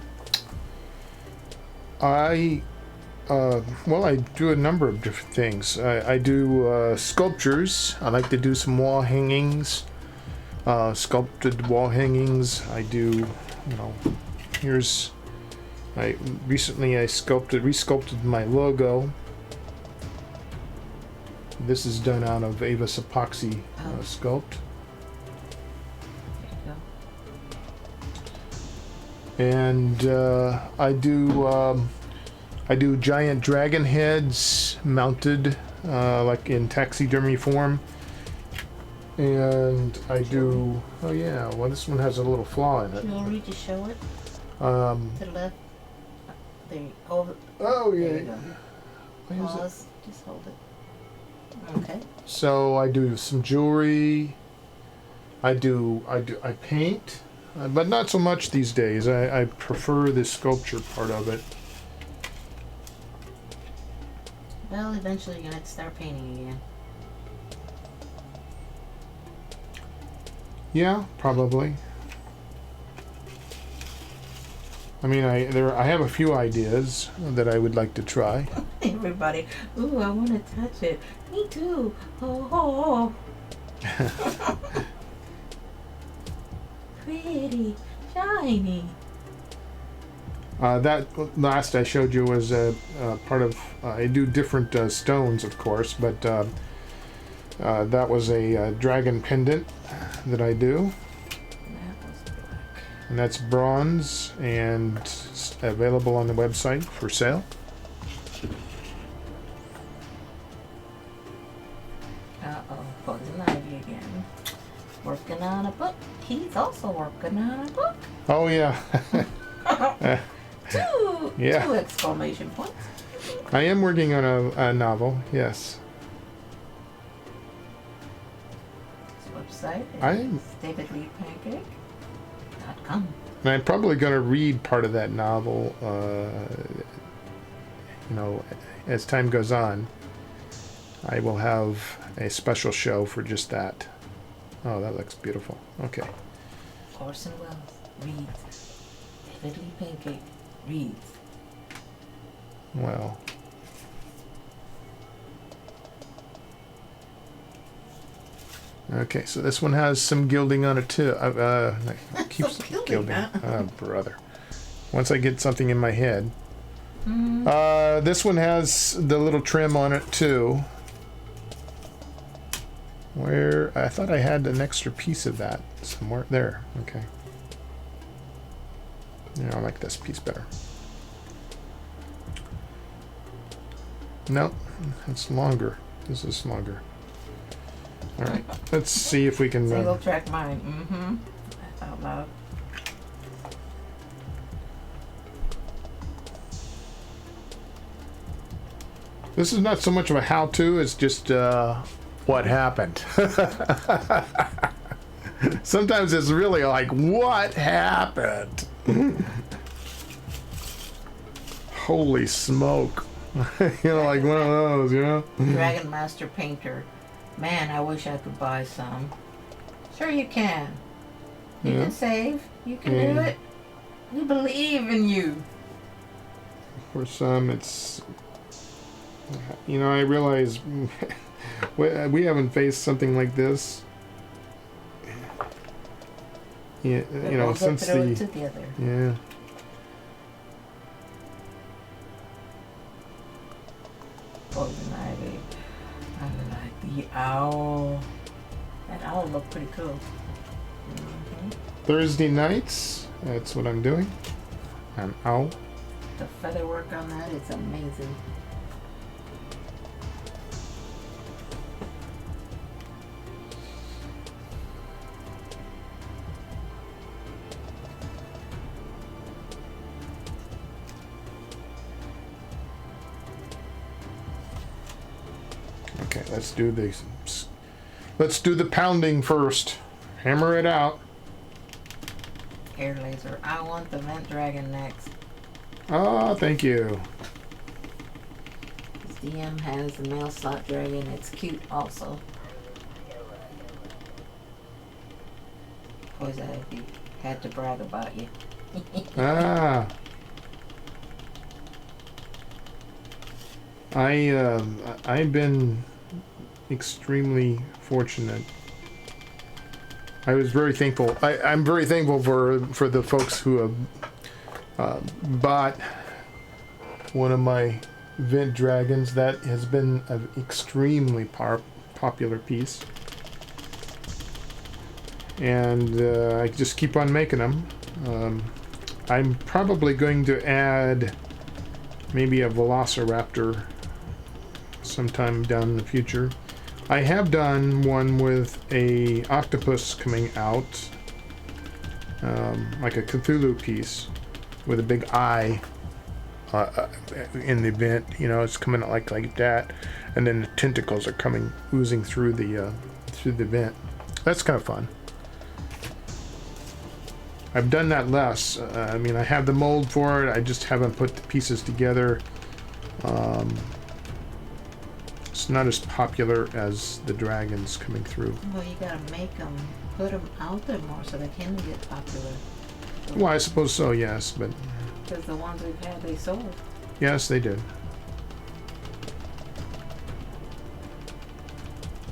Well, I do a number of different things. I do sculptures. I like to do some wall hangings, sculpted wall hangings. I do, you know, recently resculpted my logo. This is done out of Avis epoxy sculpt. There you go. And I do giant dragon heads mounted like in taxidermy form. And I do, oh yeah, well this one has a little flaw in it. Jewelry, just show it. To the left. There you go. Oh yeah. There you go. Where is it? Pause. Just hold it. Okay. So I do some jewelry. I paint, but not so much these days. I prefer the sculpture part of it. Well, eventually you're gonna have to start painting again. Yeah, probably. I mean, I have a few ideas that I would like to try. Everybody, ooh, I want to touch it. Me too. Oh. Pretty, shiny. That last I showed you was part of. I do different stones, of course, but that was a dragon pendant that I do. And that's bronze and available on the website for sale. Uh-oh, Poison Ivy again. Working on a book. He's also working on a book. Oh, yeah. Two Yeah. exclamation points. I am working on a novel, yes. His website I'm- is davidleepancake.com. And I'm probably going to read part of that novel, you know, as time goes on. I will have a special show for just that. Oh, that looks beautiful. Okay. Orson Welles reads. David Lee Pancake reads. Well. Okay, so this one has some gilding on it too. Keeps gilding. Oh, brother. Once I get something in my head. This one has the little trim on it too. Where I thought I had an extra piece of that somewhere. There. Okay. Yeah, I like this piece better. No, it's longer. This is longer. All right, let's see if we can. Single track mind. Out loud. This is not so much of a how-to, it's just what happened. Sometimes it's really like, what happened? Holy smoke. You know, like one of those, you know? Dragon Master Painter. Man, I wish I could buy some. Sure you can. You can save. You can do it. We believe in you. For some, it's... You know, I realize we haven't faced something like this. Yeah, you know, since the... Together. Yeah. Poison Ivy. I like the owl. That owl looked pretty cool. Thursday nights, that's what I'm doing. An owl. The feather work on that is amazing. Okay, let's do these. Let's do the pounding first. Hammer it out. Air laser. I want the vent dragon next. Ah, thank you. This DM has the male slot dragon. It's cute also. Poison Ivy. Had to brag about you. Ah. I've been extremely fortunate. I was very thankful. I'm very thankful for the folks who have bought one of my Vent Dragons. That has been an extremely popular piece. And I just keep on making them. I'm probably going to add maybe a Velociraptor sometime down in the future. I have done one with a octopus coming out, like a Cthulhu piece with a big eye in the vent. You know, it's coming out like that, and then the tentacles are oozing through the vent. That's kind of fun. I've done that less. I mean, I have the mold for it. I just haven't put the pieces together. It's not as popular as the dragons coming through. Well, you gotta make them, put them out there more so they can get popular. So Well, I suppose so, yes, but because the ones we've had, they sold. yes, they did.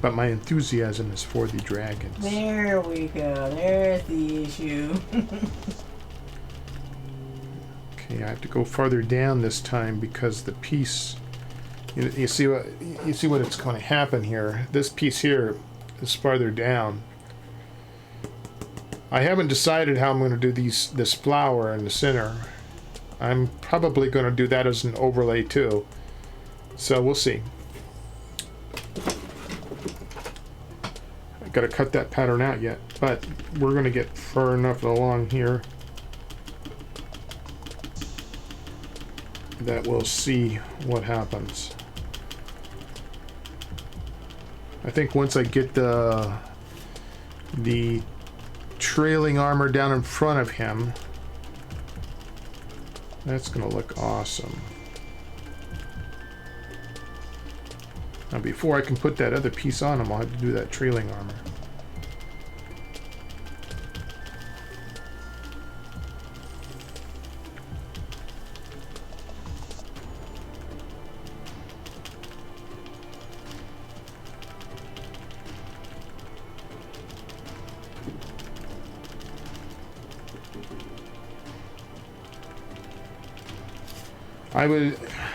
But my enthusiasm is for the dragons. There we go. There's the issue. Okay, I have to go farther down this time because the piece. You see what it's going to happen here. This piece here is farther down. I haven't decided how I'm going to do this flower in the center. I'm probably going to do that as an overlay too. So we'll see. I got to cut that pattern out yet, but we're going to get far enough along here that we'll see what happens. I think once I get the trailing armor down in front of him, that's gonna look awesome. Now before I can put that other piece on him, I'll have to do that trailing armor.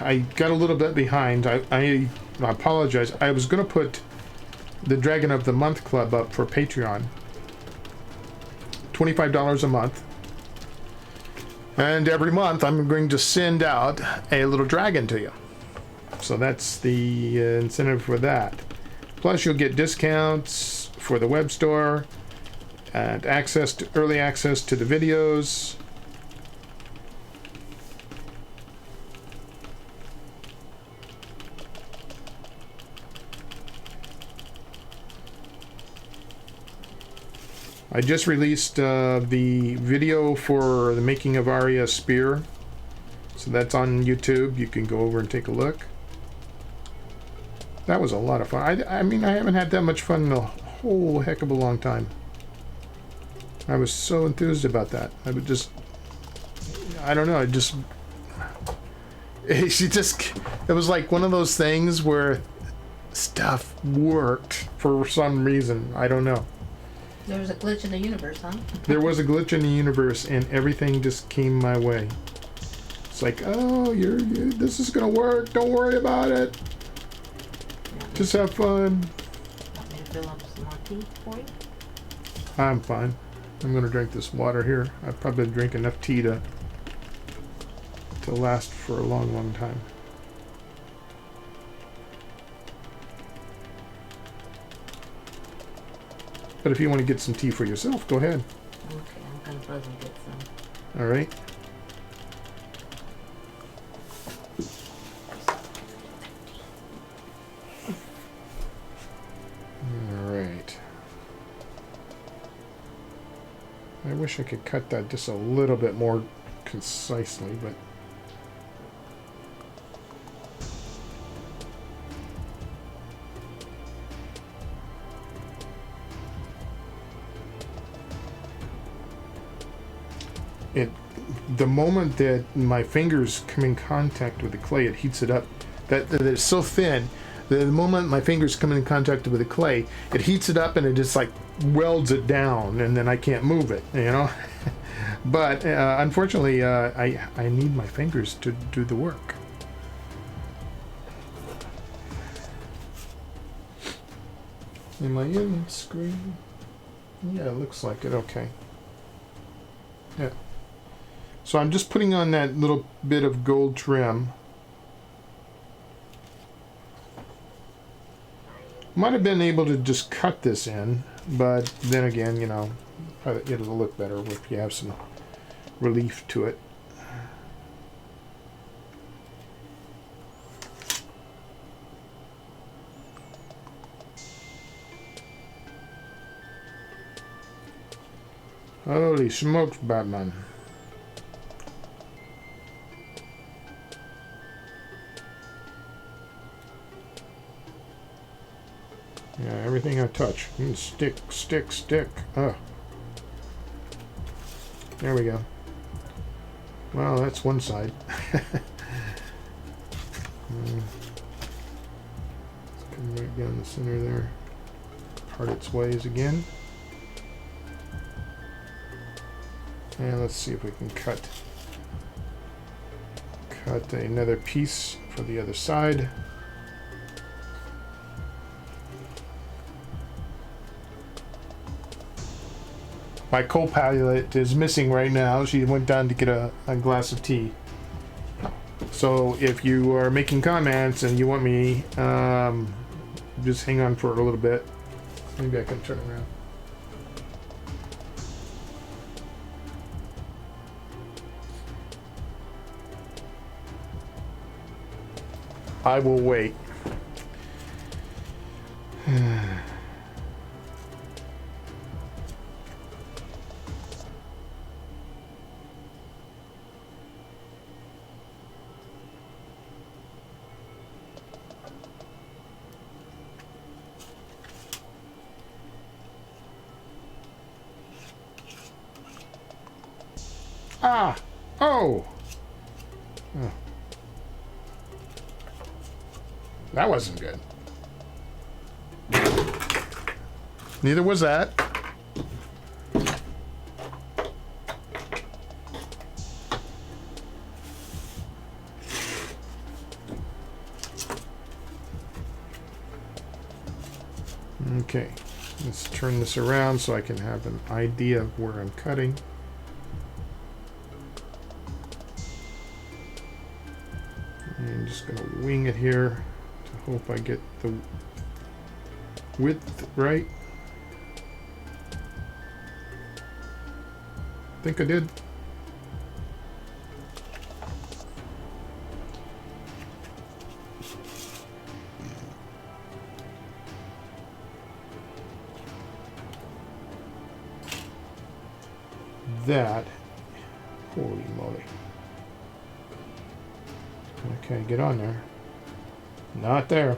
I got a little bit behind. I apologize. I was going to put the Dragon of the Month Club up for Patreon. $25 a month. And every month I'm going to send out a little dragon to you. So that's the incentive for that. Plus you'll get discounts for the web store and early access to the videos. I just released the video for the making of Arya's spear. So that's on YouTube. You can go over and take a look. That was a lot of fun. I mean, I haven't had that much fun in a whole heck of a long time. I was so enthused about that. I would just... I don't know, it was like one of those things where stuff worked for some reason. I don't know. There was a glitch in the universe, huh? There was a glitch in the universe, and everything just came my way. It's like, oh, this is gonna work. Don't worry about it. Just have fun. Want me to fill up some more tea for you? I'm fine. I'm gonna drink this water here. I've probably drank enough tea to last for a long, long time. But if you want to get some tea for yourself, go ahead. Okay, I'm gonna buzz and get some. All right. All right. I wish I could cut that just a little bit more concisely, but... the moment that my fingers come in contact with the clay, it heats it up. That it's so thin, the moment my fingers come in contact with the clay, it heats it up and it just like welds it down, and then I can't move it, you know. But unfortunately, I need my fingers to do the work. Am I in screen? Yeah, it looks like it. Okay. Yeah. So I'm just putting on that little bit of gold trim. Might have been able to just cut this in, but then again, you know, it'll look better if you have some relief to it. Holy smokes, Batman. Yeah, everything I touch. Stick, stick, stick. Ugh. There we go. Well, that's one side. Come right down the center there. Part its ways again. And let's see if we can cut another piece for the other side. My co-pilot is missing right now. She went down to get a glass of tea. So if you are making comments and you want me, just hang on for a little bit. Maybe I can turn around. I will wait. Ah! Oh! Oh. That wasn't good. Neither was that. Okay, let's turn this around so I can have an idea of where I'm cutting. I'm just going to wing it here to hope I get the width right. I think I did. That, holy moly. Okay, get on there. Not there.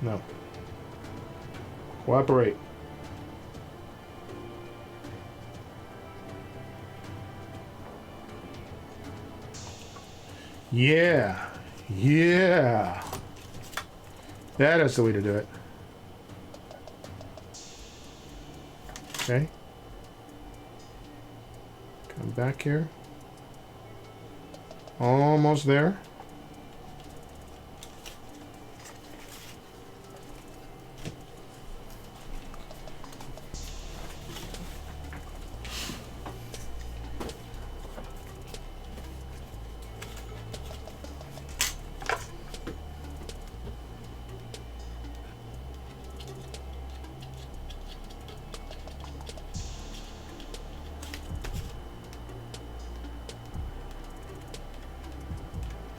No. Cooperate. Yeah. Yeah. That is the way to do it. Okay. Come back here. Almost there.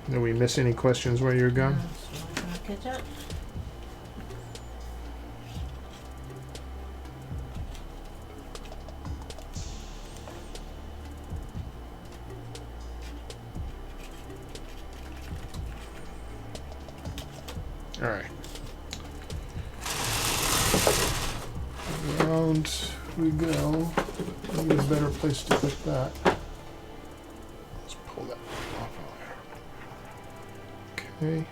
Did we miss any questions while you're gone? Catch up. All right. Around we go. Maybe a better place to put that. Let's pull that off of there. Okay.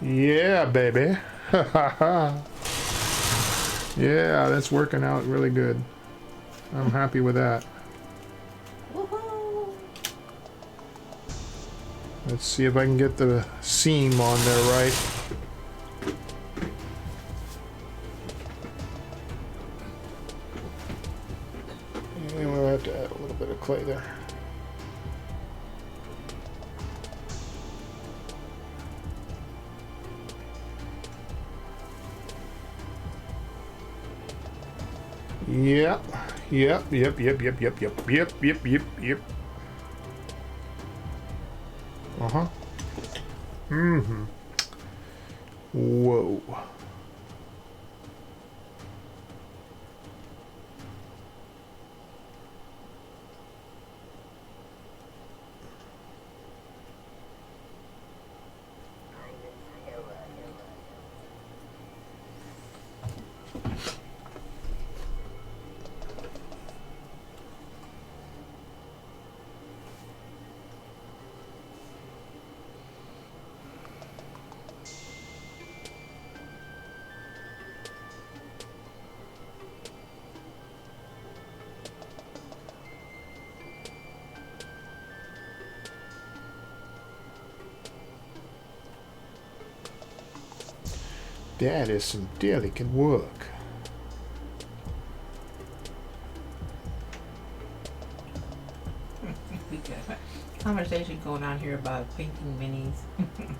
Yeah, baby. Yeah, that's working out really good. I'm happy with that. Woohoo! Let's see if I can get the seam on there right. And we'll have to add a little bit of clay there. Yep. Yep. Uh-huh. Mm-hmm. Whoa. That is some delicate work. We got a conversation going on here about painting minis. And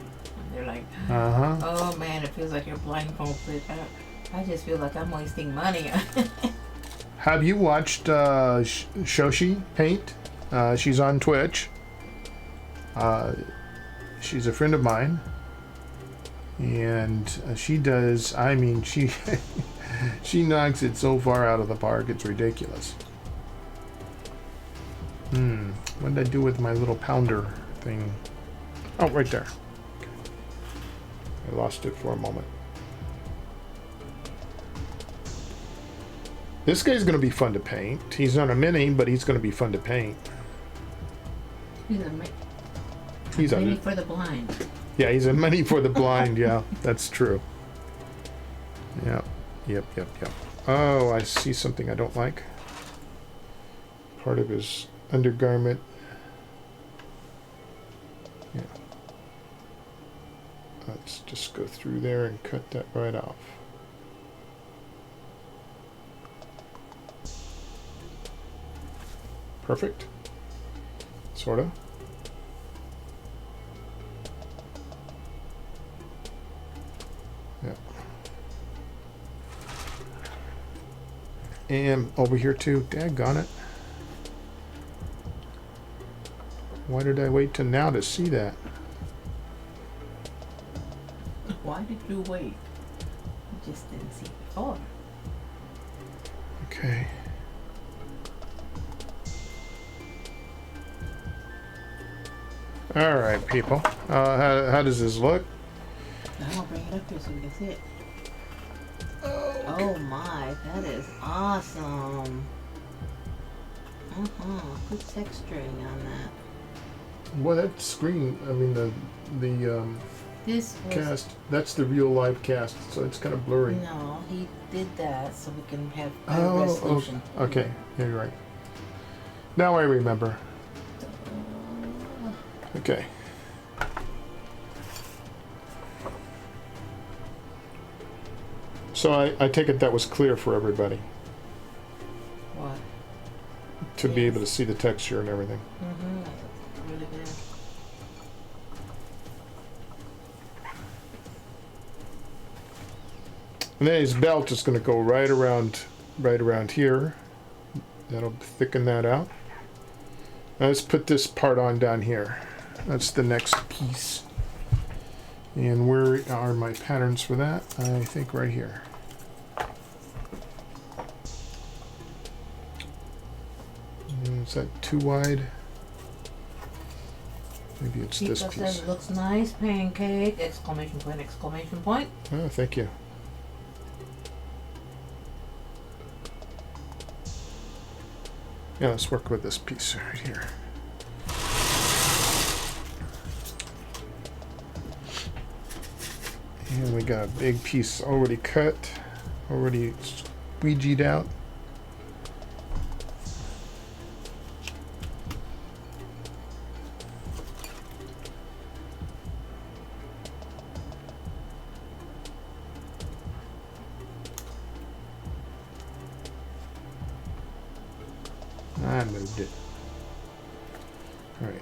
they're like, Uh-huh. oh man, it feels like you're blindfolded. I just feel like I'm wasting money. Have you watched Shoshi paint? She's on Twitch. She's a friend of mine. And she does, I mean, she she knocks it so far out of the park, it's ridiculous. What did I do with my little pounder thing? Oh, right there. Okay. I lost it for a moment. This guy's going to be fun to paint. He's not a mini, but he's going to be fun to paint. He's a mini for the blind. Yeah, he's a mini for the blind. Yeah, that's true. Yep. Oh, I see something I don't like. Part of his undergarment. Yeah. Let's just go through there and cut that right off. Perfect. Sorta. Yeah. And over here too. Daggone it. Why did I wait till now to see that? Why did you wait? You just didn't see it before. Okay. All right, people. How does this look? I'll bring it up here so we can see it. Oh my, that is awesome. Good texturing on that. Well, that screen, I mean the This was, cast, that's the real live cast, so it's kind of blurry. no, he did that so we can have better resolution. Okay, yeah, you're right. Now I remember. Okay. So I take it that was clear for everybody What? to be able to see the texture and everything. Really good. And then his belt is going to go right around here. That'll thicken that out. Now let's put this part on down here. That's the next piece. And where are my patterns for that? I think right here. Is that too wide? Maybe it's this Chico piece. says looks nice, pancake! Exclamation point! Exclamation point! Oh, thank you. Yeah, let's work with this piece right here. And we got a big piece already cut, already squeegeed out. I moved it. All right.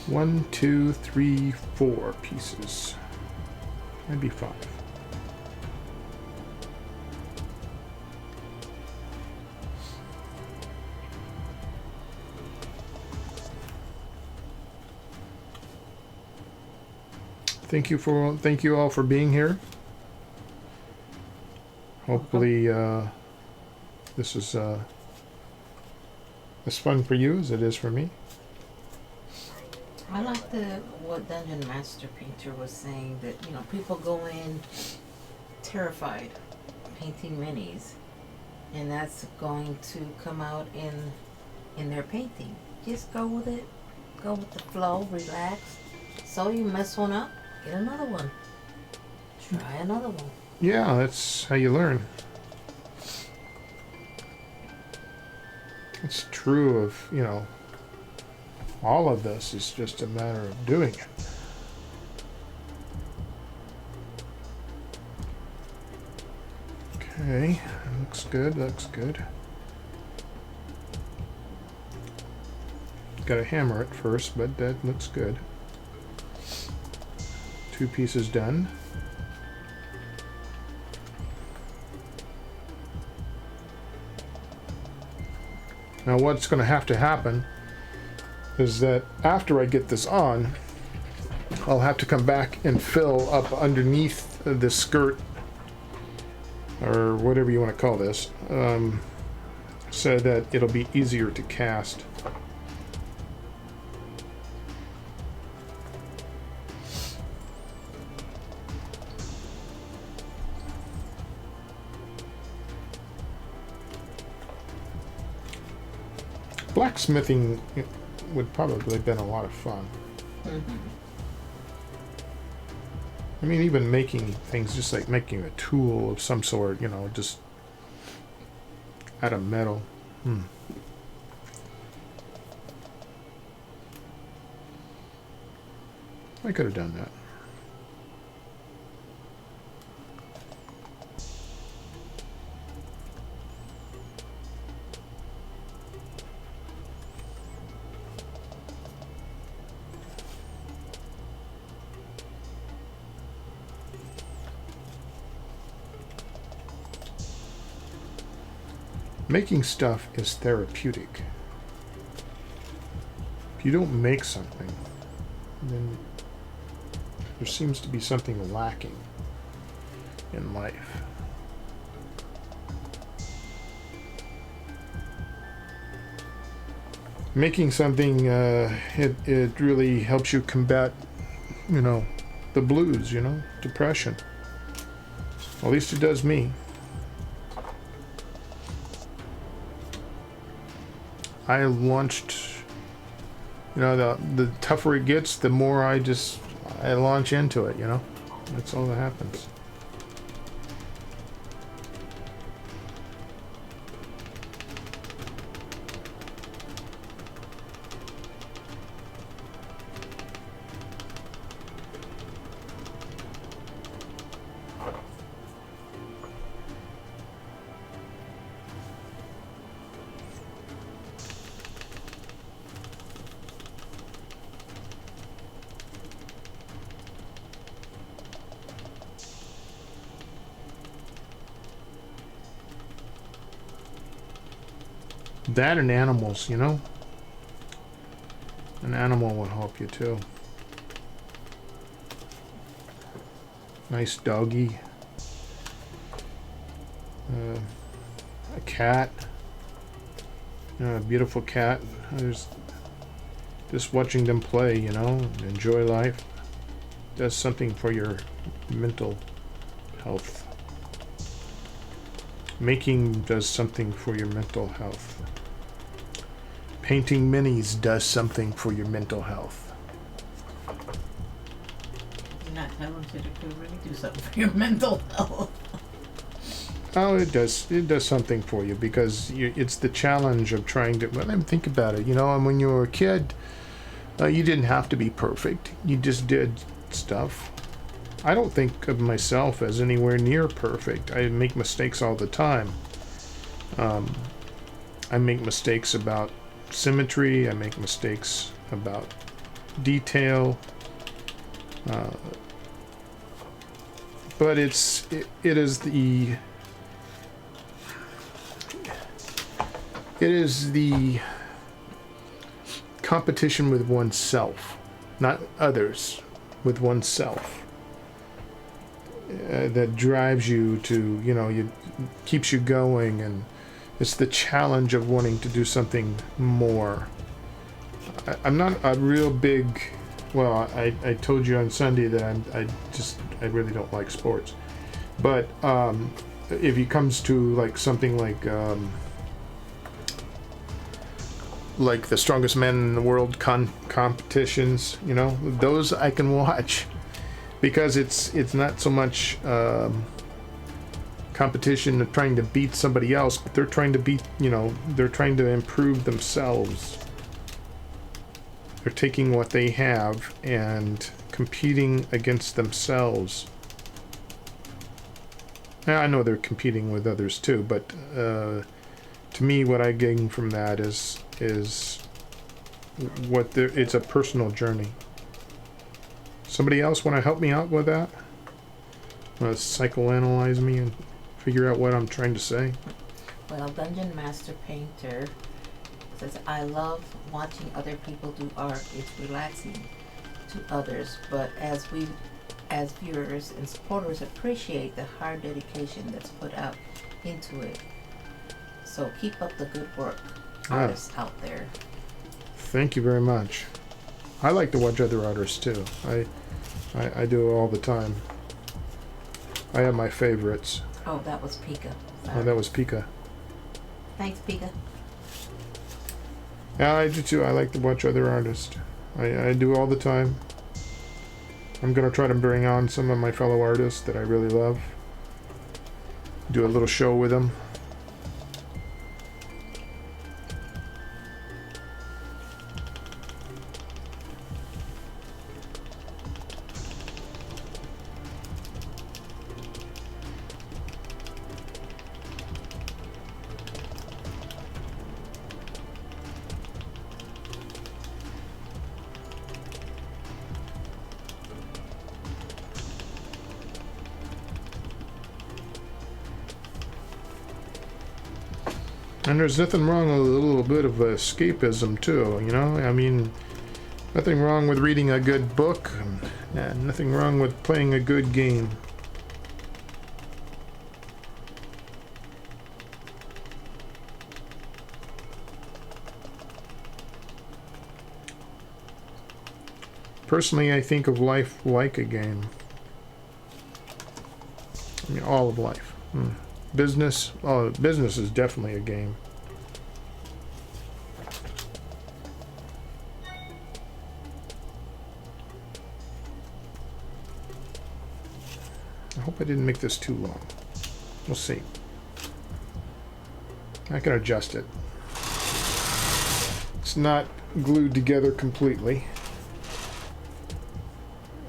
One, two, three, four pieces. Maybe five. Thank you all for being here. Hopefully this is as fun for you as it is for me. I like what Dungeon Master Painter was saying, that people go in terrified painting minis, and that's going to come out in their painting. Just go with it, go with the flow, relax. So you mess one up, get another one, try another one. Yeah, that's how you learn. It's true of, you know, all of this. It's just a matter of doing it. Okay, looks good, looks good. Gotta hammer it first, but that looks good. 2 pieces done. Now what's going to happen is that after I get this on, I'll have to come back and fill up underneath the skirt, or whatever you want to call this, so that it'll be easier to cast. Blacksmithing would probably have been a lot of fun. Mm-hmm. I mean, even making things, just like making a tool of some sort, you know, just out of metal. I could have done that. Making stuff is therapeutic. If you don't make something, then there seems to be something lacking in life. Making something, it really helps you combat, you know, the blues, you know, depression. At least it does me. I launched, you know, the tougher it gets, the more I launch into it, you know. That's all that happens. That and animals, you know? An animal will help you too. Nice doggy. A cat. You know, a beautiful cat. There's just watching them play, you know, enjoy life. Does something for your mental health. Making does something for your mental health. Painting minis does something for your mental health. You're not talented, it could really do something for your mental health. Oh, it does. It does something for you because it's the challenge of trying to. Well, think about it. You know, and when you were a kid, you didn't have to be perfect. You just did stuff. I don't think of myself as anywhere near perfect. I make mistakes all the time. I make mistakes about symmetry. I make mistakes about detail. But it is the competition with oneself, not others, with oneself, that drives you to, you know, keeps you going, and it's the challenge of wanting to do something more. I'm not a real big, well, I told you on Sunday that I really don't like sports, but if it comes to like something like the strongest men in the world competitions, you know, those I can watch because it's not so much competition of trying to beat somebody else, but they're trying to beat, you know, they're trying to improve themselves. They're taking what they have and competing against themselves. I know they're competing with others too, but to me, what I gain from that is what it's a personal journey. Somebody else want to help me out with that? Want to psychoanalyze me and figure out what I'm trying to say? Well, Dungeon Master Painter says, I love watching other people do art. It's relaxing to others, but as viewers and supporters appreciate the hard dedication that's put out into it. So keep up the good work, artists out there. Thank you very much. I like to watch other artists too. I do it all the time. I have my favorites. Oh, that was Pika. Sorry. Oh, that was Pika. Thanks, Pika. Yeah, I do too. I like to watch other artists. I do all the time. I'm gonna try to bring on some of my fellow artists that I really love. Do a little show with them. And there's nothing wrong with a little bit of escapism too, you know? I mean, nothing wrong with reading a good book, and nothing wrong with playing a good game. Personally, I think of life like a game. I mean, all of life. Business, business is definitely a game. I hope I didn't make this too long. We'll see. I can adjust it. It's not glued together completely.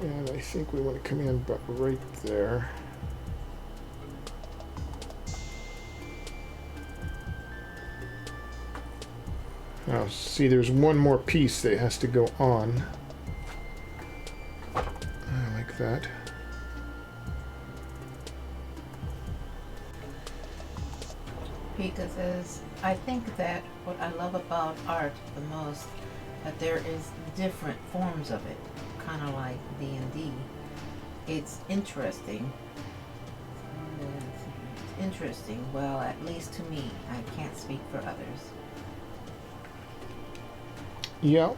And I think we want to come in about right there. Now, see, there's one more piece that has to go on. Like that. Pika says, I think that what I love about art the most, that there is different forms of it, kind of like D&D. It's interesting. It's interesting, well, at least to me. I can't speak for others. Yeah.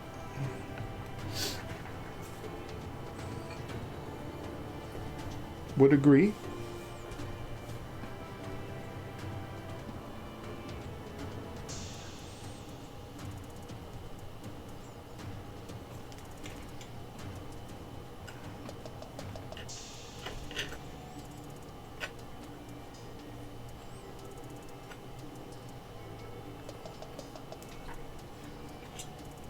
Would agree.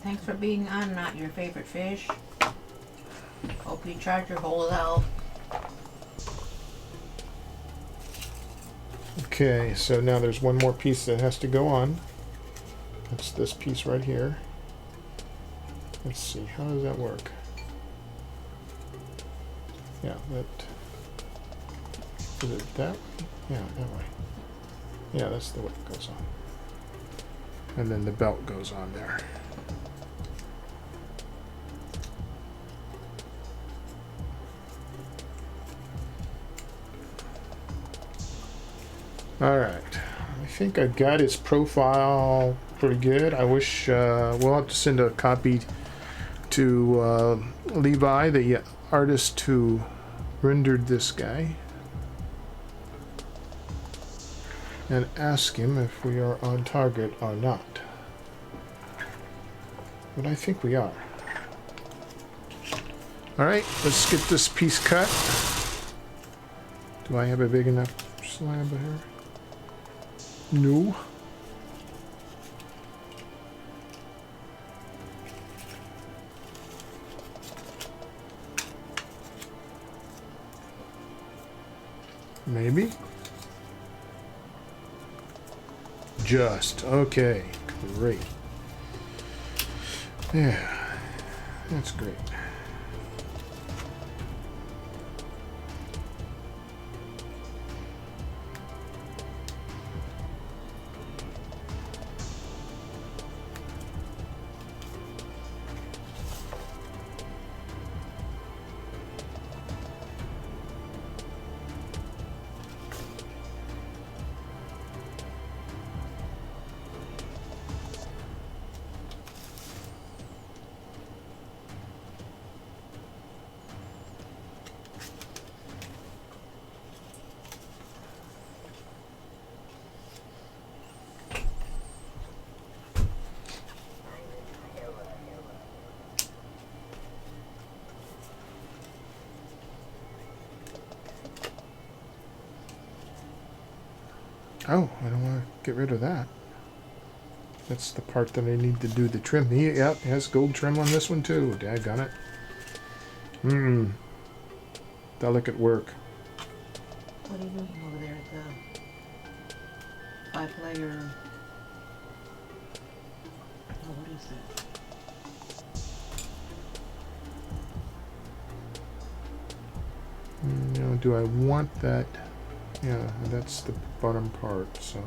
Thanks for being on Not Your Favorite Fish. Hope you charge your hole out. Okay, so now there's one more piece that has to go on. That's this piece right here. Let's see, how does that work? Yeah, that... Is it that way? Yeah, that way. Yeah, that's the way it goes on. And then the belt goes on there. Alright, I think I got his profile pretty good. I wish, we'll have to send a copy to Levi, the artist who rendered this guy, and ask him if we are on target or not. But I think we are. Alright, let's get this piece cut. Do I have a big enough slab of hair? No. Maybe? Just. Okay. Great. Yeah. That's great. Oh, I don't want to get rid of that. That's the part that I need to do the trim. Yep, has gold trim on this one too. Daggone it. Delicate work. What are you doing over there at the 5-layer? Oh, what is that? You know, do I want that? Yeah, that's the bottom part, so.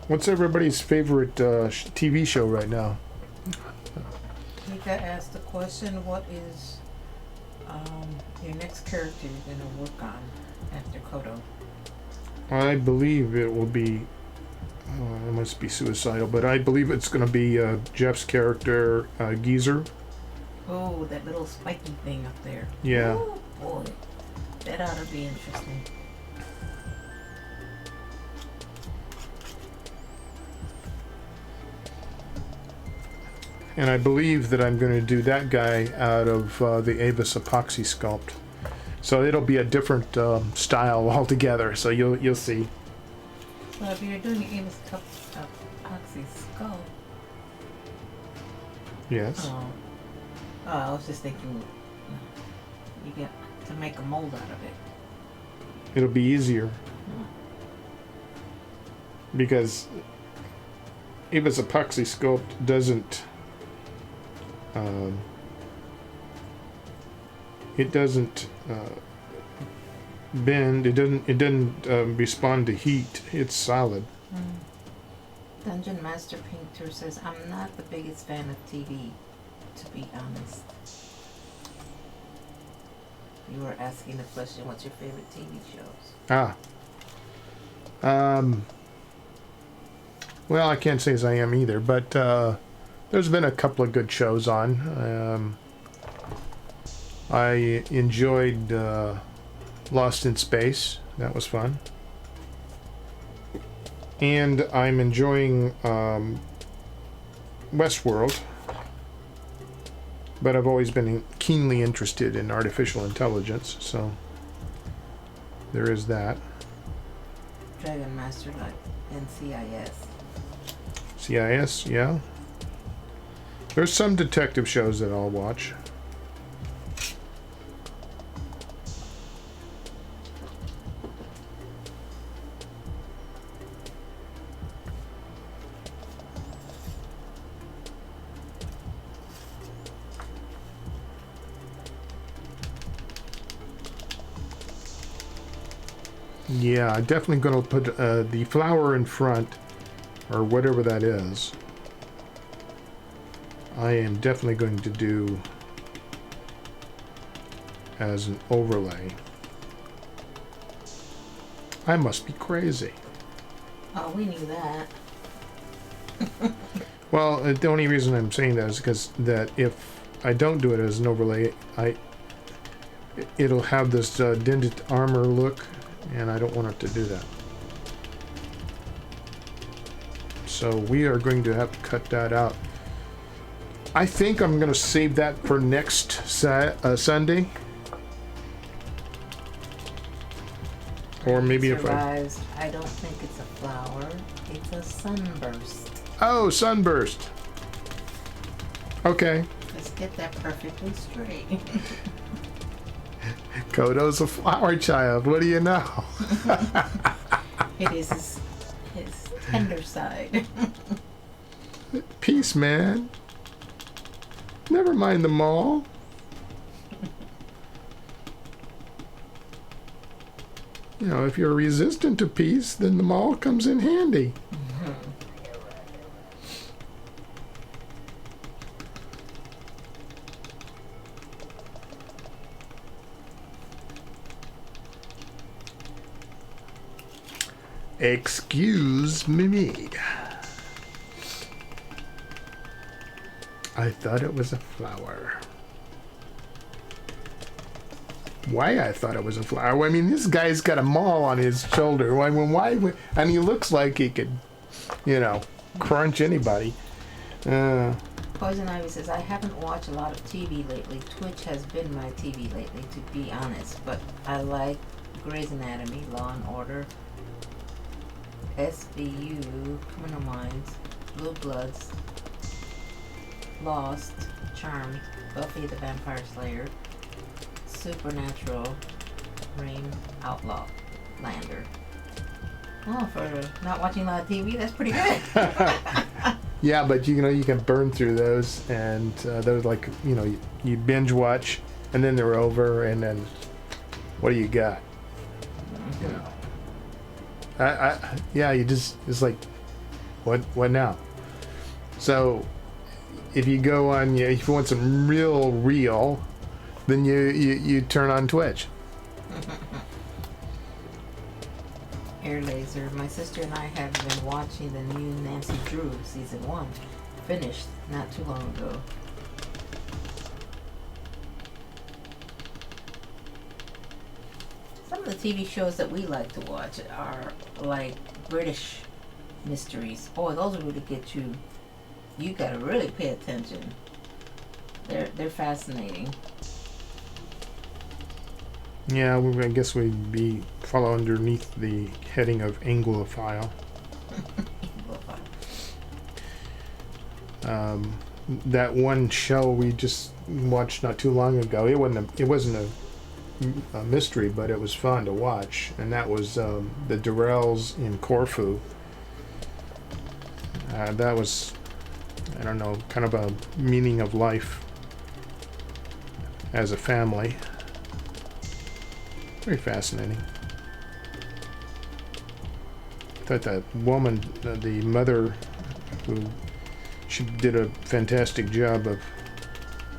What's everybody's favorite TV show right now? Nika asked the question, what is your next character you're going to work on after Kodo? I believe it will be, it must be suicidal, but I believe it's going to be Jeff's character, Geezer. Oh, that little spiky thing up there. Yeah. Oh, boy. That ought to be interesting. And I believe that I'm going to do that guy out of the Avis epoxy sculpt. So it'll be a different style altogether. So you'll see. Well, if you're doing the Avis epoxy skull. Yes. I was just thinking, you get to make a mold out of it. It'll be easier because Avis epoxy sculpt doesn't. It doesn't bend. It doesn't respond to heat. It's solid. Dungeon Master Painter says, I'm not the biggest fan of TV, to be honest. You were asking the question, what's your favorite TV shows? Well, I can't say as I am either, but there's been a couple of good shows on. I enjoyed Lost in Space. That was fun. And I'm enjoying Westworld. But I've always been keenly interested in artificial intelligence, so there is that. Dragon Master like NCIS. CIS, yeah. There's some detective shows that I'll watch. Yeah, I'm definitely going to put the flower in front, or whatever that is. I am definitely going to do as an overlay. I must be crazy. Oh, we knew that. Well, the only reason I'm saying that is because that if I don't do it as an overlay, it'll have this dented armor look, and I don't want it to do that. So we are going to have to cut that out. I think I'm going to save that for next Sunday. Or maybe if I don't think it's a flower. It's a sunburst. Oh, sunburst. Okay. Let's get that perfectly straight. Kodo's a flower child. What do you know? It is his tender side. Peace, man. Never mind the mall. You know, if you're resistant to peace, then the mall comes in handy. Excuse me. I thought it was a flower. Why I thought it was a flower? I mean, this guy's got a mall on his shoulder. I mean, why? And he looks like he could, you know, crunch anybody. Poison Ivy says, I haven't watched a lot of TV lately. Twitch has been my TV lately, to be honest. But I like Grey's Anatomy, Law and Order, SVU, Criminal Minds, Blue Bloods, Lost, Charmed, Buffy the Vampire Slayer, Supernatural, Reign, Outlaw, Lander. Oh, for not watching a lot of TV, that's pretty good. Yeah, but you know, you can burn through those, and those, like, you know, you binge watch, and then they're over, and then what do you got? You know, yeah, you just, it's like, what now? So if you go on, if you want some real, then you turn on Twitch. Air Laser. My sister and I have been watching the new Nancy Drew season 1. Finished not too long ago. Some of the TV shows that we like to watch are like British mysteries. Boy, those really get you. You gotta really pay attention. They're fascinating. Yeah, I guess we'd follow underneath the heading of Anglophile. That one show we just watched not too long ago, it wasn't a mystery, but it was fun to watch, and that was the Durrells in Corfu. That was, I don't know, kind of a meaning of life as a family. Very fascinating. I thought that woman, the mother, she did a fantastic job of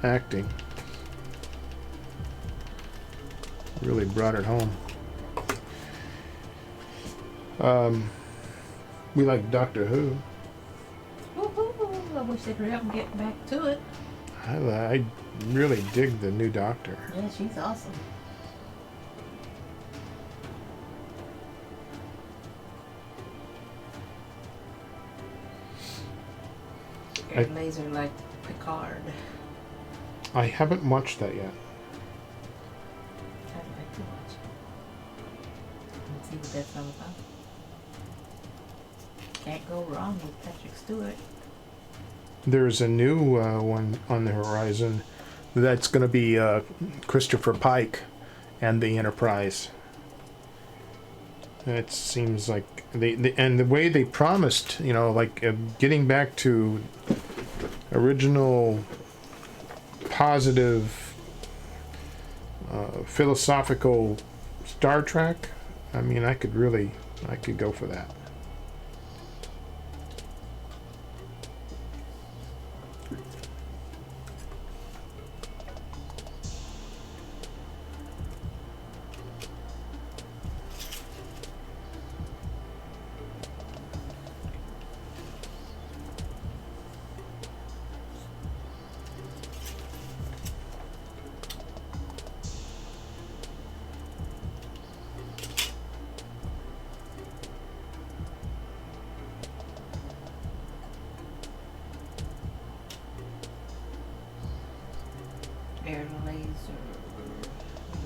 acting. Really brought it home. We like Doctor Who. Woohoo! I wish they'd hurry up and get back to it. I really dig the new Doctor. Yeah, she's awesome. Air Laser liked Picard. I haven't watched that yet. I'd like to watch See what that's all about. Can't go wrong with Patrick Stewart. There's a new one on the horizon that's going to be Christopher Pike and the Enterprise. It seems like and the way they promised, you know, like getting back to original positive philosophical Star Trek. I mean, I could go for that.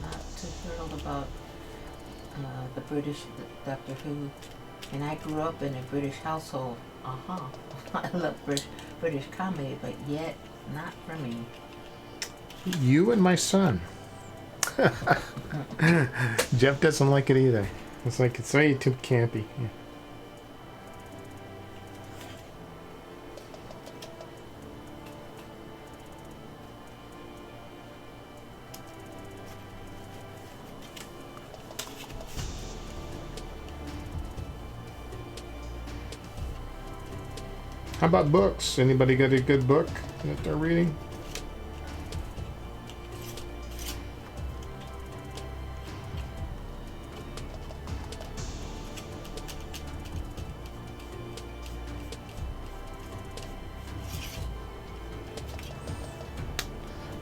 Not too thrilled about the British Doctor Who, and I grew up in a British household. I love British comedy, but yet not for me. You and my son. Jeff doesn't like it either. It's like it's way too campy. Yeah. How about books? Anybody got a good book that they're reading?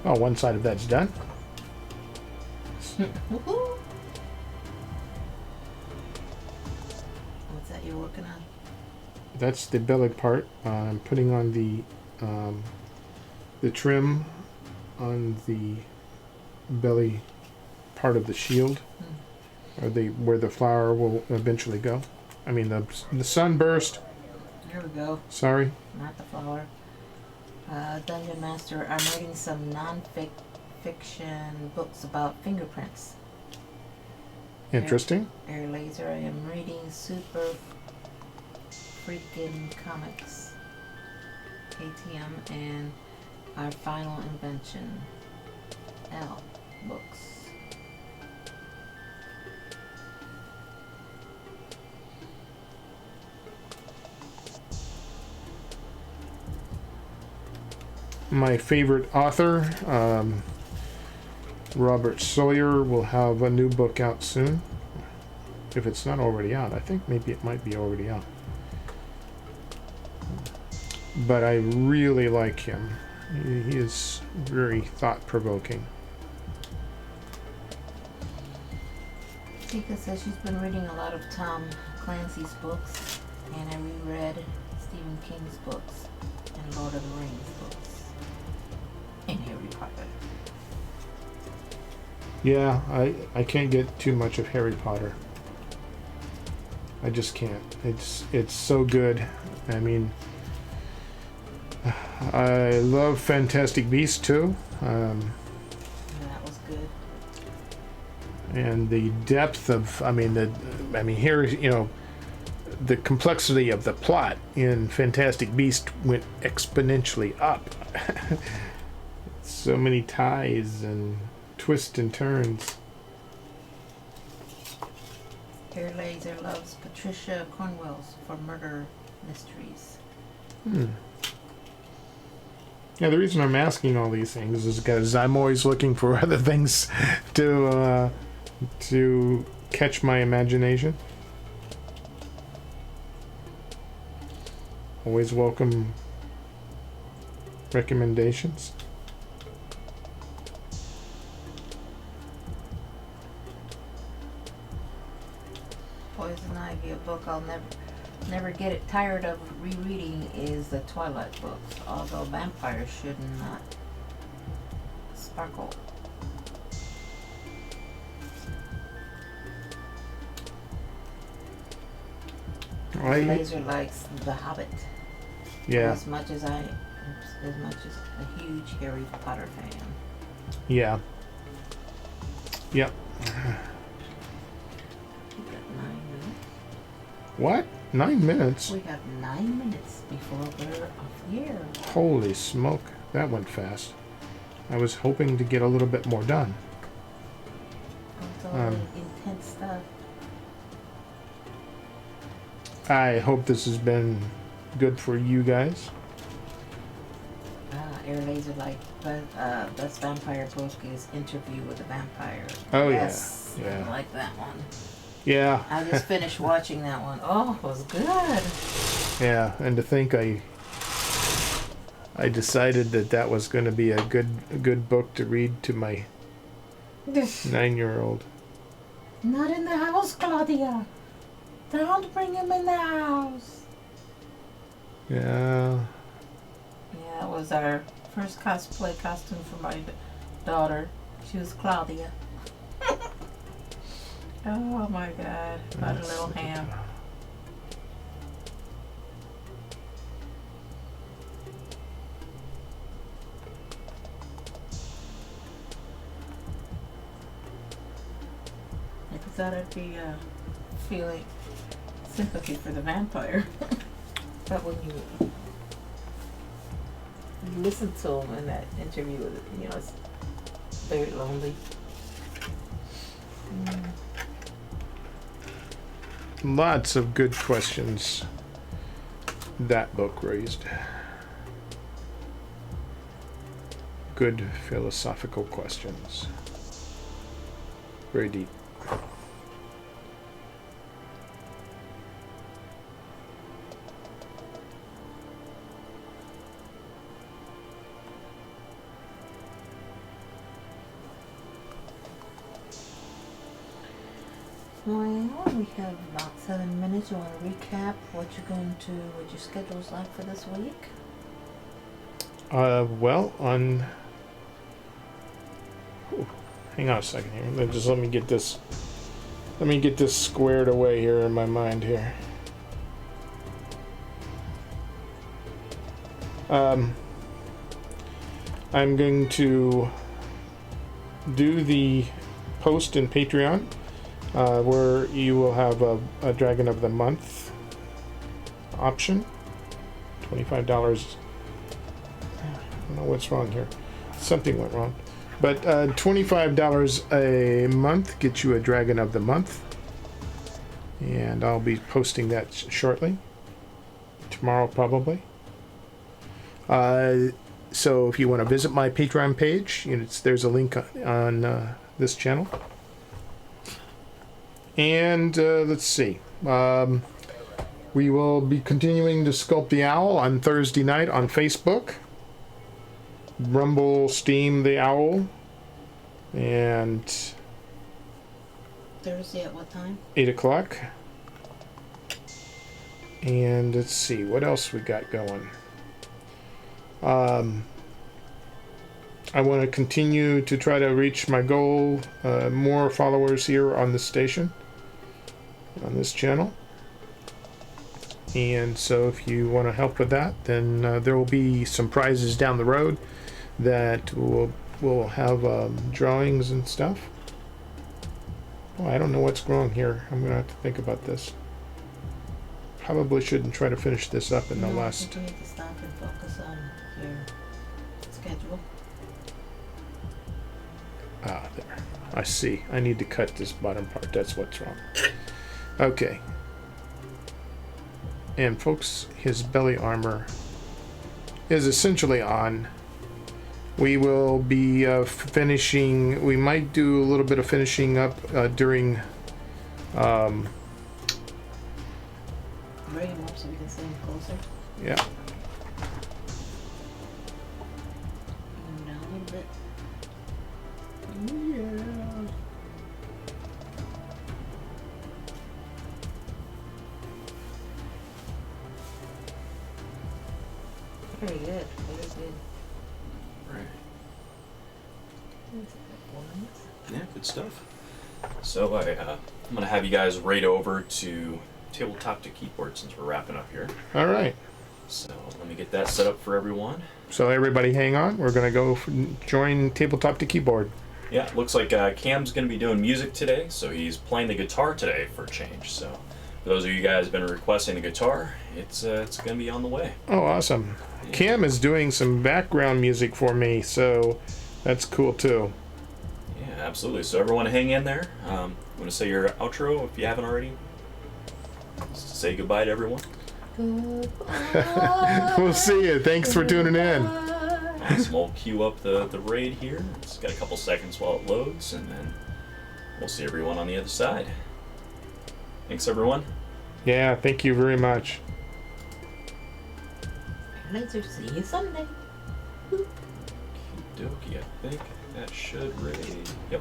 Oh, one side of that's done. What's that you're working on? That's the belly part. I'm putting on the trim on the belly part of the shield, or where the flower will eventually go. I mean the sunburst. Here we go. Sorry. Not the flower. Dungeon Master. I'm reading some non-fiction books about fingerprints. Interesting. Air Laser. I am reading Super Freaking Comics, KTM, and Our Final Invention, L books. My favorite author, Robert Sawyer, will have a new book out soon. If it's not already out, I think maybe it might be already out. But I really like him. He is very thought-provoking. Tika says she's been reading a lot of Tom Clancy's books, and I reread Stephen King's books and Lord of the Rings books and Harry Potter. Yeah, I can't get too much of Harry Potter. I just can't. It's so good. I mean, I love Fantastic Beasts too. That was good. And the depth of, here, you know, the complexity of the plot in Fantastic Beasts went exponentially up. So many ties and twists and turns. Air Laser loves Patricia Cornwell's for murder mysteries. Yeah, the reason I'm asking all these things is because I'm always looking for other things to catch my imagination. Always welcome recommendations. Poison Ivy, a book I'll never get it tired of rereading, is the Twilight books, although vampires should not sparkle. Laser likes The Hobbit. Yeah. As much as a huge Harry Potter fan. Yeah. Yep. We got 9 minutes. What? 9 minutes? We have 9 minutes before we're off the air. Holy smoke. That went fast. I was hoping to get a little bit more done. It's all intense stuff. I hope this has been good for you guys. Air Laser like best vampire book is Interview with a Vampire. Oh yes, yeah. I like that one. Yeah. I just finished watching that one. Oh, it was good. Yeah, and to think I decided that was going to be a good book to read to my 9-year-old. Not in the house, Claudia. Don't bring him in the house. Yeah. Yeah, that was our first cosplay costume for my daughter. She was Claudia. Oh my God, what a little ham. I thought I'd be feeling sympathy for the vampire. But when you listen to him in that interview, it's very lonely. Lots of good questions that book raised. Good philosophical questions. Very deep. Well, we have about 7 minutes. You want to recap what your schedule's like for this week? Well, hang on a second here. Let me get this squared away here in my mind here. I'm going to do the post in Patreon, where you will have a Dragon of the Month option. $25. I don't know what's wrong here. Something went wrong. But $25 a month gets you a Dragon of the Month. And I'll be posting that shortly. Tomorrow, probably. So if you want to visit my Patreon page, there's a link on this channel. And let's see. We will be continuing to sculpt the owl on Thursday night on Facebook. Rumble, Steam the Owl. And Thursday at what time? 8 o'clock. And let's see, what else we got going? I want to continue to try to reach my goal, more followers here on the station, on this channel. And so if you want to help with that, then there will be some prizes down the road that will have drawings and stuff. Oh, I don't know what's wrong here. I'm going to have to think about this. Probably shouldn't try to finish this up in the last... You need to stop and focus on your schedule. Ah, there. I see. I need to cut this bottom part. That's what's wrong. Okay. And folks, his belly armor is essentially on. We will be finishing. We might do a little bit of finishing up during. Bring him up so we can see him closer. Yeah. Down a little bit. Yeah. Very good. Very good. Right. That's Yeah, good stuff. So I'm gonna have you guys raid over to tabletop to keyboard since we're wrapping up here. All right. So let me get that set up for everyone. So everybody hang on. We're going to go join tabletop to keyboard. Yeah, looks like Cam's going to be doing music today, so he's playing the guitar today for a change. So for those of you guys who've been requesting the guitar, it's going to be on the way. Oh, awesome. Yeah. Cam is doing some background music for me, so that's cool too. Yeah, absolutely. So everyone hang in there. I'm going to say your outro if you haven't already. Just say goodbye to everyone. Goodbye. We'll see you. Thanks for tuning in. Awesome. We'll queue up the raid here. It's got a couple seconds while it loads, and then we'll see everyone on the other side. Thanks, everyone. Yeah, thank you very much. Later, see you Sunday. Okie dokie, I think that should raid. Yep.